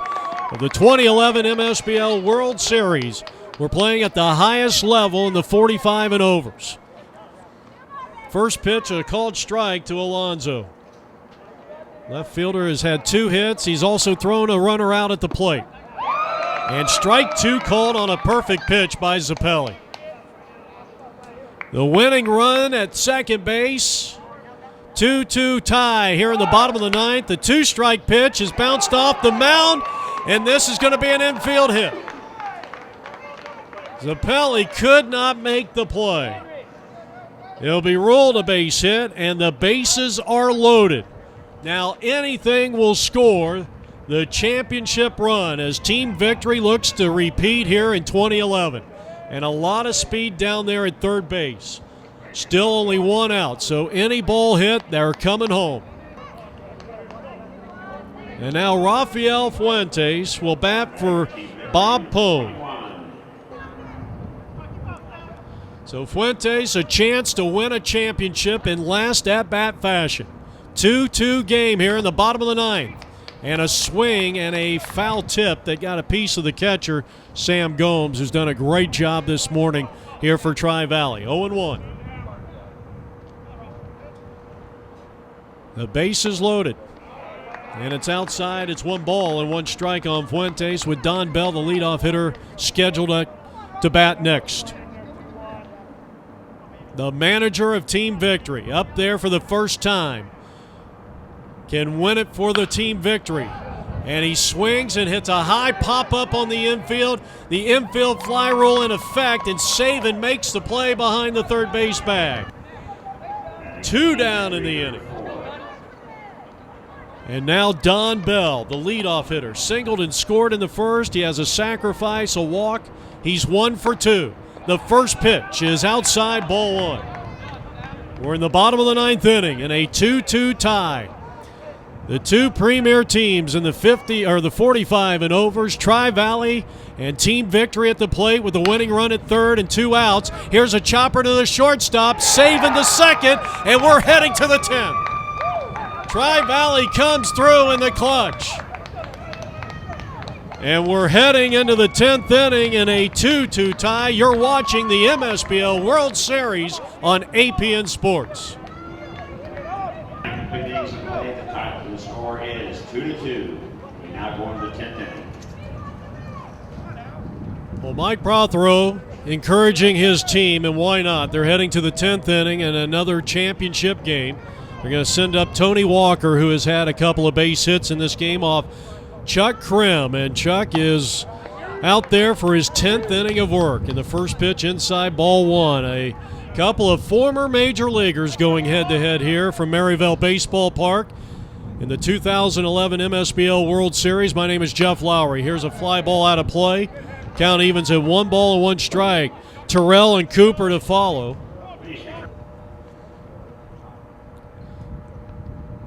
of the 2011 MSBL World Series. We're playing at the highest level in the 45 and overs. First pitch, a called strike to Alonso. Left fielder has had 2 hits. He's also thrown a runner out at the plate. And strike 2 called on a perfect pitch by Zabelli. The winning run at second base. 2-2 tie here in the bottom of the 9th. The 2-strike pitch is bounced off the mound, and this is going to be an infield hit. Zabelli could not make the play. It'll be ruled a base hit, and the bases are loaded. Now anything will score the championship run as Team Victory looks to repeat here in 2011. And a lot of speed down there at third base. Still only 1 out, so any ball hit, they're coming home. And now Rafael Fuentes will bat for Bob Pone. So Fuentes, a chance to win a championship in last at-bat fashion. 2-2 game here in the bottom of the 9th. and a swing and a foul tip that got a piece of the catcher, Sam Gomes, who's done a great job this morning here for Tri-Valley. 0-1. The base is loaded. And it's outside. It's 1 ball and 1 strike on Fuentes, with Don Bell, the leadoff hitter, scheduled to bat next. The manager of Team Victory, up there for the first time, can win it for the Team Victory. And he swings and hits a high pop-up on the infield. The infield fly rule in effect, and Saban makes the play behind the third base bag. 2 down in the inning. And now Don Bell, the leadoff hitter, singled and scored in the first. He has a sacrifice, a walk. He's 1 for 2. The first pitch is outside, ball 1. We're in the bottom of the 9th inning in a 2-2 tie. The two premier teams in the 45 and overs, Tri-Valley and Team Victory at the plate with the winning run at third and 2 outs. Here's a chopper to the shortstop, saving the second, and we're heading to the 10th. Tri-Valley comes through in the clutch. And we're heading into the 10th inning in a 2-2 tie. You're watching the MSBL World Series on APN Sports. The score is 2-2. We now go into the 10th inning. Well, Mike Prothero encouraging his team, and why not? They're heading to the 10th inning and another championship game. They're going to send up Tony Walker, who has had a couple of base hits in this game, off Chuck Krim. And Chuck is out there for his 10th inning of work. In the first pitch, inside, ball 1. A couple of former major leaguers going head-to-head here from Maryvale Baseball Park in the 2011 MSBL World Series. My name is Jeff Lowry. Here's a fly ball out of play. Count evens at 1 ball and 1 strike. Terrell and Cooper to follow.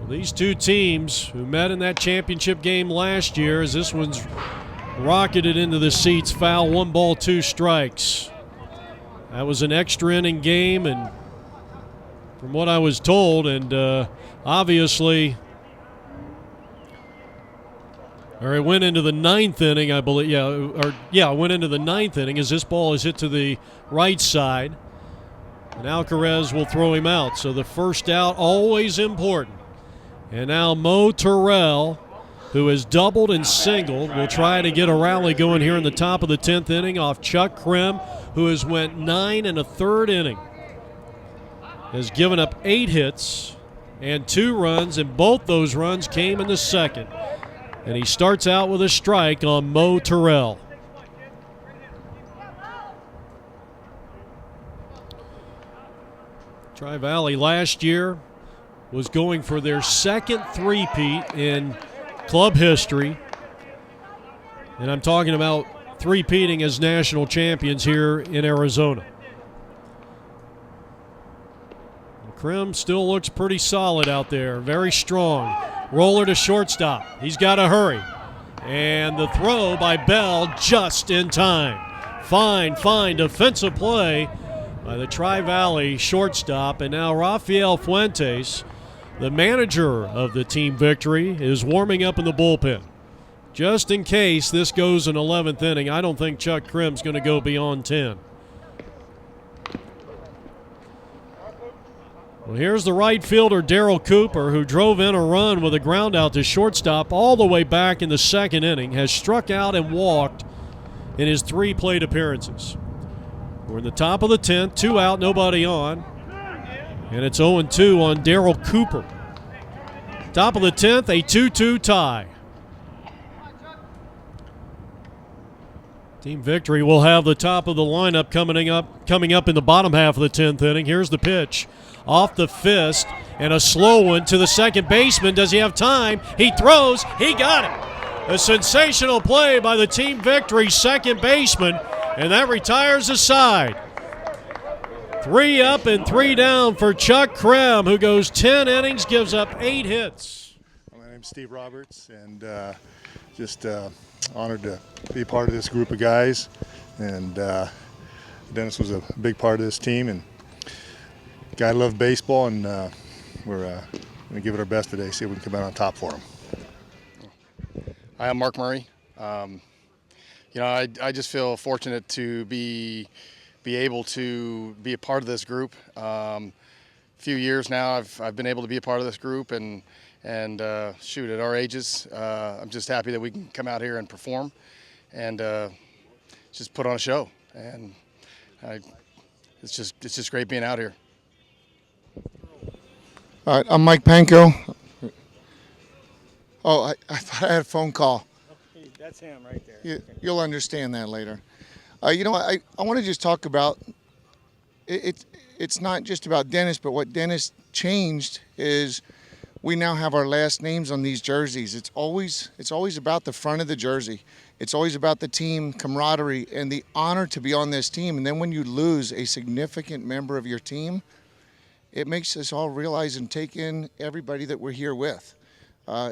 These two teams who met in that championship game last year, as this one's rocketed into the seats, foul, 1 ball, 2 strikes. That was an extra inning game, and from what I was told, and obviously, or it went into the 9th inning, I believe. It went into the 9th inning as this ball is hit to the right side, and Alcaraz will throw him out. So the first out, always important. And now Mo Terrell, who has doubled and singled, will try to get a rally going here in the top of the 10th inning off Chuck Krim, who has went 9 1/3 inning. Has given up 8 hits and 2 runs, and both those runs came in the second. And he starts out with a strike on Mo Terrell. Tri-Valley last year was going for their second three-peat in club history. And I'm talking about three-peating as national champions here in Arizona. Krim still looks pretty solid out there, very strong. Roller to shortstop. He's got to hurry. And the throw by Bell just in time. Fine defensive play by the Tri-Valley shortstop. And now Rafael Fuentes, the manager of the Team Victory, is warming up in the bullpen. Just in case this goes in 11th inning, I don't think Chuck Krim's going to go beyond 10. Well, here's the right fielder, Darryl Cooper, who drove in a run with a ground out to shortstop all the way back in the 2nd inning, has struck out and walked in his 3 plate appearances. We're in the top of the 10th, 2 out, nobody on. And it's 0-2 on Darryl Cooper. Top of the 10th, a 2-2 tie. Team Victory will have the top of the lineup coming up in the bottom half of the 10th inning. Here's the pitch. Off the fist, and a slow one to the second baseman. Does he have time? He throws. He got it. A sensational play by the Team Victory second baseman, and that retires the side. 3 up and 3 down for Chuck Krim, who goes 10 innings, gives up 8 hits. My name's Steve Roberts, and just honored to be part of this group of guys. And Dennis was a big part of this team, and guy loved baseball, and we're going to give it our best today, see if we can come out on top for him. Hi, I'm Mark Murray. I just feel fortunate to be able to be a part of this group. Few years now, I've been able to be a part of this group, and shoot, at our ages, I'm just happy that we can come out here and perform, and just put on a show. And it's just great being out here. All right, I'm Mike Panko. Oh, I thought I had a phone call. That's him right there. You'll understand that later. I want to just talk about it. It's not just about Dennis, but what Dennis changed is we now have our last names on these jerseys. It's always about the front of the jersey. It's always about the team camaraderie and the honor to be on this team. And then when you lose a significant member of your team, it makes us all realize and take in everybody that we're here with.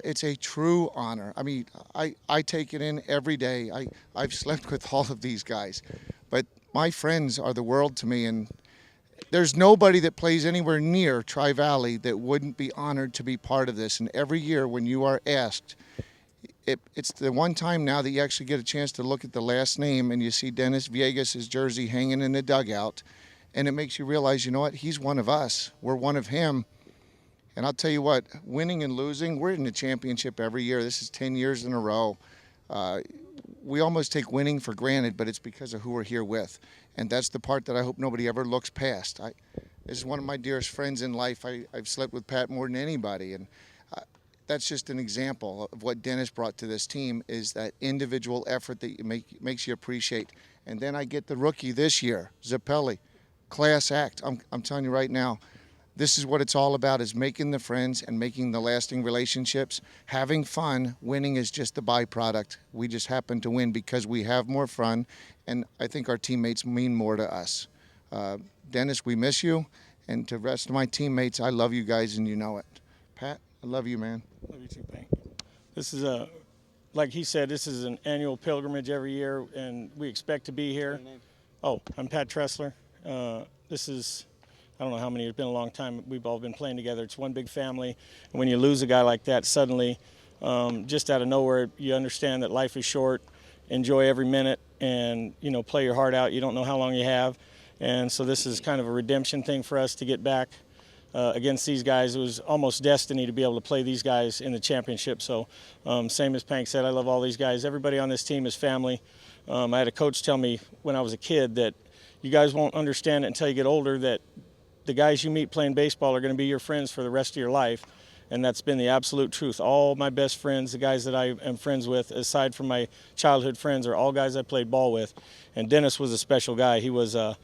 It's a true honor. I mean, I take it in every day. I've slept with all of these guys, but my friends are the world to me, and there's nobody that plays anywhere near Tri-Valley that wouldn't be honored to be part of this. And every year when you are asked, it's the one time now that you actually get a chance to look at the last name and you see Dennis Viegas' jersey hanging in the dugout, and it makes you realize, you know what, he's one of us. We're one of him. And I'll tell you what, winning and losing, we're in the championship every year. This is 10 years in a row. We almost take winning for granted, but it's because of who we're here with. And that's the part that I hope nobody ever looks past. This is one of my dearest friends in life. I've slept with Pat more than anybody. And that's just an example of what Dennis brought to this team, is that individual effort that makes you appreciate. And then I get the rookie this year, Zappelli, class act. I'm telling you right now, this is what it's all about, is making the friends and making the lasting relationships. Having fun, winning is just the byproduct. We just happen to win because we have more fun, and I think our teammates mean more to us. Dennis, we miss you, and to the rest of my teammates, I love you guys, and you know it. Pat, I love you, man. Love you too, Hank. This is like he said, this is an annual pilgrimage every year, and we expect to be here. Oh, I'm Pat Tressler. This is, I don't know how many, it's been a long time. We've all been playing together. It's one big family. And when you lose a guy like that suddenly, just out of nowhere, you understand that life is short. Enjoy every minute and, play your heart out. You don't know how long you have. And so this is kind of a redemption thing for us to get back against these guys. It was almost destiny to be able to play these guys in the championship. So same as Pank said, I love all these guys. Everybody on this team is family. I had a coach tell me when I was a kid that you guys won't understand it until you get older, that the guys you meet playing baseball are going to be your friends for the rest of your life. And that's been the absolute truth. All my best friends, the guys that I am friends with, aside from my childhood friends, are all guys I played ball with. And Dennis was a special guy. He was an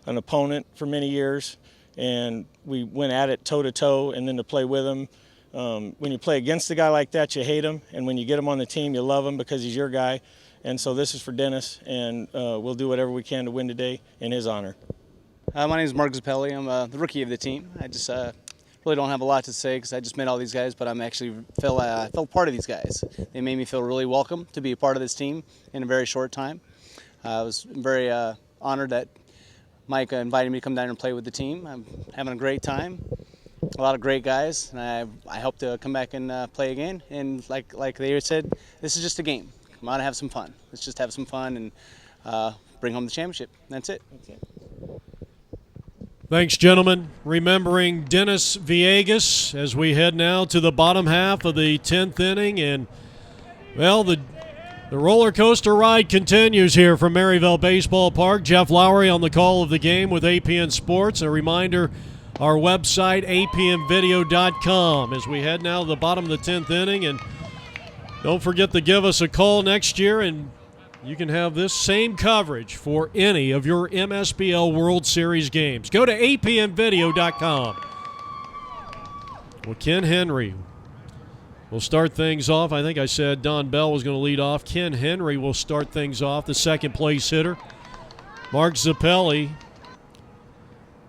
opponent for many years, and we went at it toe-to-toe, and then to play with him. When you play against a guy like that, you hate him, and when you get him on the team, you love him because he's your guy. And so this is for Dennis, and we'll do whatever we can to win today in his honor. My name is Mark Zappelli. I'm the rookie of the team. I just really don't have a lot to say because I just met all these guys, but I'm actually felt part of these guys. They made me feel really welcome to be a part of this team in a very short time. I was very honored that Mike invited me to come down and play with the team. I'm having a great time. A lot of great guys, and I hope to come back and play again. And like they said, this is just a game. Come on and have some fun. Let's just have some fun and bring home the championship. That's it. Thanks, gentlemen. Remembering Dennis Viegas as we head now to the bottom half of the 10th inning. And, well, the roller coaster ride continues here from Maryville Baseball Park. Jeff Lowry on the call of the game with APN Sports. A reminder, our website, apnvideo.com, as we head now to the bottom of the 10th inning. And don't forget to give us a call next year, and you can have this same coverage for any of your MSBL World Series games. Go to apnvideo.com. Well, Ken Henry will start things off. I think I said Don Bell was going to lead off. Ken Henry will start things off, the second place hitter. Mark Zappelli,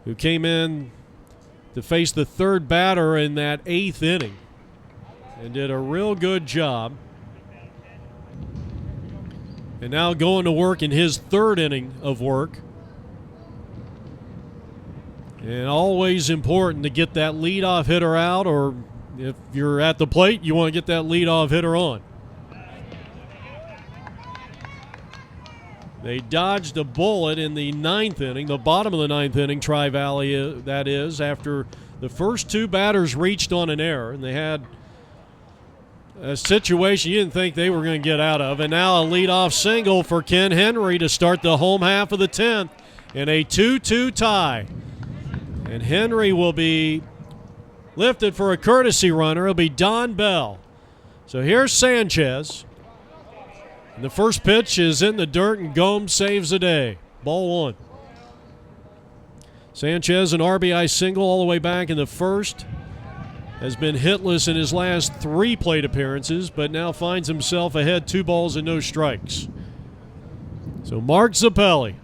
who came in to face the third batter in that 8th inning and did a real good job. And now going to work in his 3rd inning of work. And always important to get that leadoff hitter out, or if you're at the plate, you want to get that leadoff hitter on. They dodged a bullet in the 9th inning, the bottom of the 9th inning, Tri-Valley, that is, after the first 2 batters reached on an error, and they had a situation you didn't think they were going to get out of. And now a leadoff single for Ken Henry to start the home half of the 10th in a 2-2 tie. And Henry will be lifted for a courtesy runner. It'll be Don Bell. So here's Sanchez. And the first pitch is in the dirt, and Gomes saves the day. Ball 1. Sanchez, an RBI single all the way back in the first. Has been hitless in his last 3 plate appearances, but now finds himself ahead 2 balls and no strikes. So Mark Zappelli.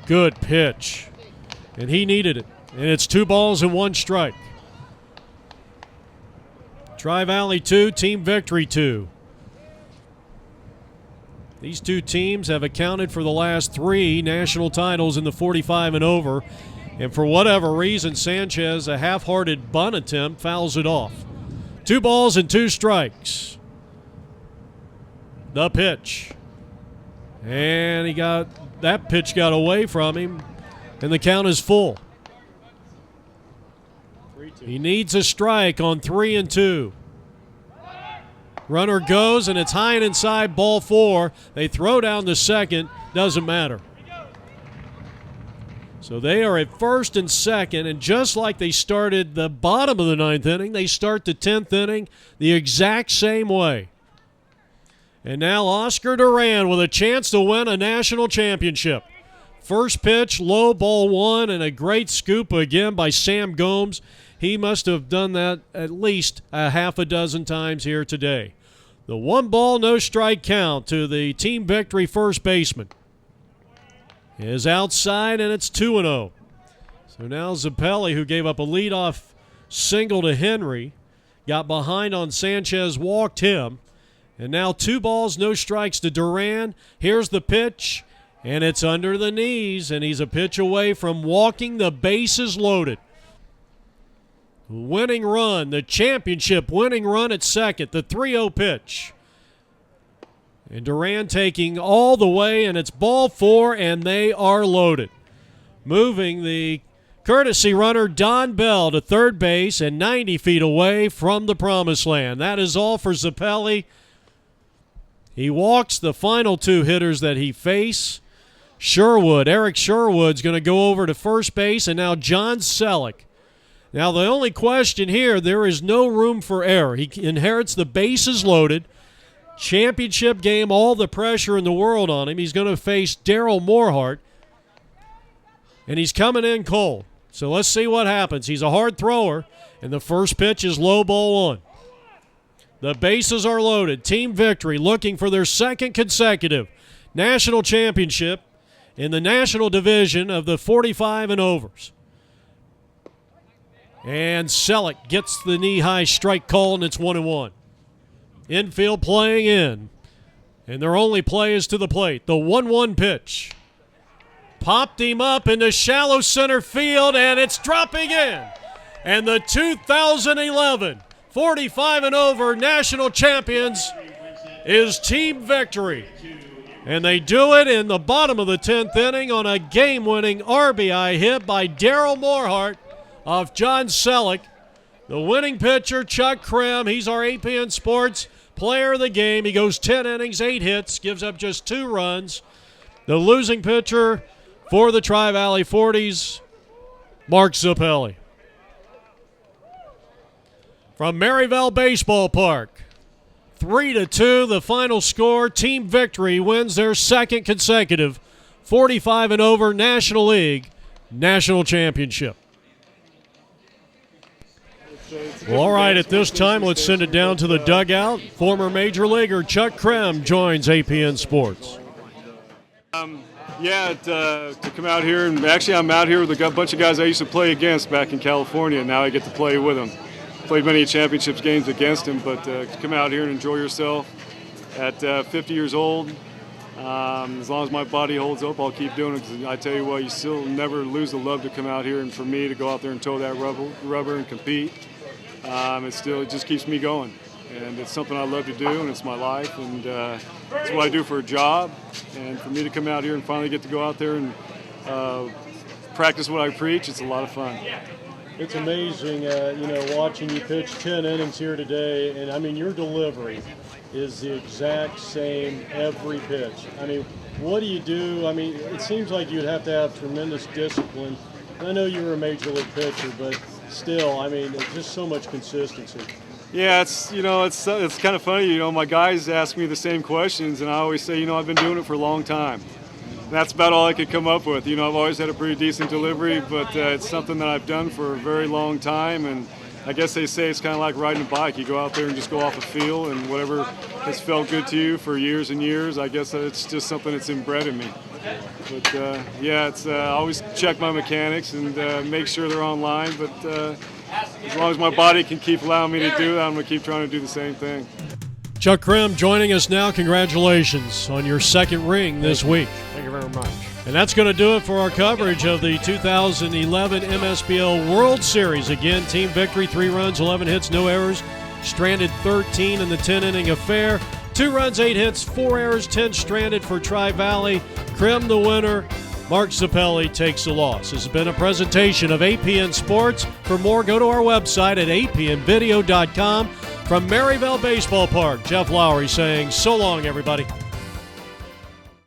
Good pitch. And he needed it. And it's 2 balls and 1 strike. Tri-Valley 2, Team Victory 2. These 2 teams have accounted for the last 3 national titles in the 45 and over. And for whatever reason, Sanchez, a half-hearted bunt attempt, fouls it off. 2 balls and 2 strikes. The pitch. And that pitch got away from him, and the count is full. He needs a strike on 3 and 2. Runner goes, and it's high and inside, ball 4. They throw down the second. Doesn't matter. So they are at first and second, and just like they started the bottom of the 9th inning, they start the 10th inning the exact same way. And now Oscar Duran with a chance to win a national championship. First pitch, low, ball 1, and a great scoop again by Sam Gomes. He must have done that at least a half a dozen times here today. The 1 ball, no strike count to the Team Victory first baseman is outside, and it's 2-0. So now Zappelli, who gave up a leadoff single to Henry, got behind on Sanchez, walked him, and now 2 balls, no strikes to Duran. Here's the pitch, and it's under the knees, and he's a pitch away from walking the bases loaded. Winning run, the championship winning run at second, the 3-0 pitch. And Duran taking all the way, and it's ball 4, and they are loaded. Moving the courtesy runner Don Bell to third base and 90 feet away from the promised land. That is all for Zappelli. He walks the final 2 hitters that he faced. Eric Sherwood's going to go over to first base, and now John Selleck. Now the only question here, there is no room for error. He inherits the bases loaded. Championship game, all the pressure in the world on him. He's going to face Daryl Morehart, and he's coming in cold. So let's see what happens. He's a hard thrower, and the first pitch is low, ball 1. The bases are loaded. Team Victory looking for their second consecutive national championship in the national division of the 45 and overs. And Selleck gets the knee-high strike call, and it's 1-1. Infield playing in, and their only play is to the plate. The 1-1 pitch. Popped him up into shallow center field, and it's dropping in. And the 2011 45 and over national champions is Team Victory. And they do it in the bottom of the 10th inning on a game-winning RBI hit by Daryl Morehart of John Selleck. The winning pitcher, Chuck Krim, he's our APN Sports player of the game. He goes 10 innings, 8 hits, gives up just 2 runs. The losing pitcher for the Tri-Valley 40s, Mark Zappelli. From Maryville Baseball Park, 3-2, the final score. Team Victory wins their second consecutive 45 and over National League National Championship. Well, all right, at this time, let's send it down to the dugout. Former Major Leaguer Chuck Krim joins APN Sports. To come out here, and actually I'm out here with a bunch of guys I used to play against back in California, and now I get to play with them. Played many championships games against him, but to come out here and enjoy yourself at 50 years old, as long as my body holds up, I'll keep doing it, because I tell you what, you still never lose the love to come out here, and for me to go out there and toe that rubber and compete, it just keeps me going. And it's something I love to do, and it's my life, and it's what I do for a job. And for me to come out here and finally get to go out there and practice what I preach, it's a lot of fun. It's amazing, watching you pitch 10 innings here today, and I mean, your delivery is the exact same every pitch. I mean, what do you do? I mean, it seems like you'd have to have tremendous discipline. I know you were a major league pitcher, but still, I mean, it's just so much consistency. Yeah, it's kind of funny. My guys ask me the same questions, and I always say, I've been doing it for a long time. That's about all I could come up with. I've always had a pretty decent delivery, but it's something that I've done for a very long time. And I guess they say it's kind of like riding a bike. You go out there and just go off a feel, and whatever has felt good to you for years and years, I guess it's just something that's inbred in me. But I always check my mechanics and make sure they're online. But as long as my body can keep allowing me to do that, I'm going to keep trying to do the same thing. Chuck Krim joining us now. Congratulations on your second ring this week. Thank you very much. And that's going to do it for our coverage of the 2011 MSBL World Series. Again, team victory, 3 runs, 11 hits, no errors. Stranded 13 in the 10-inning affair. 2 runs, 8 hits, 4 errors, 10 stranded for Tri-Valley. Krim the winner. Mark Zappelli takes the loss. This has been a presentation of APN Sports. For more, go to our website at apnvideo.com. From Maryville Baseball Park, Jeff Lowry saying so long, everybody.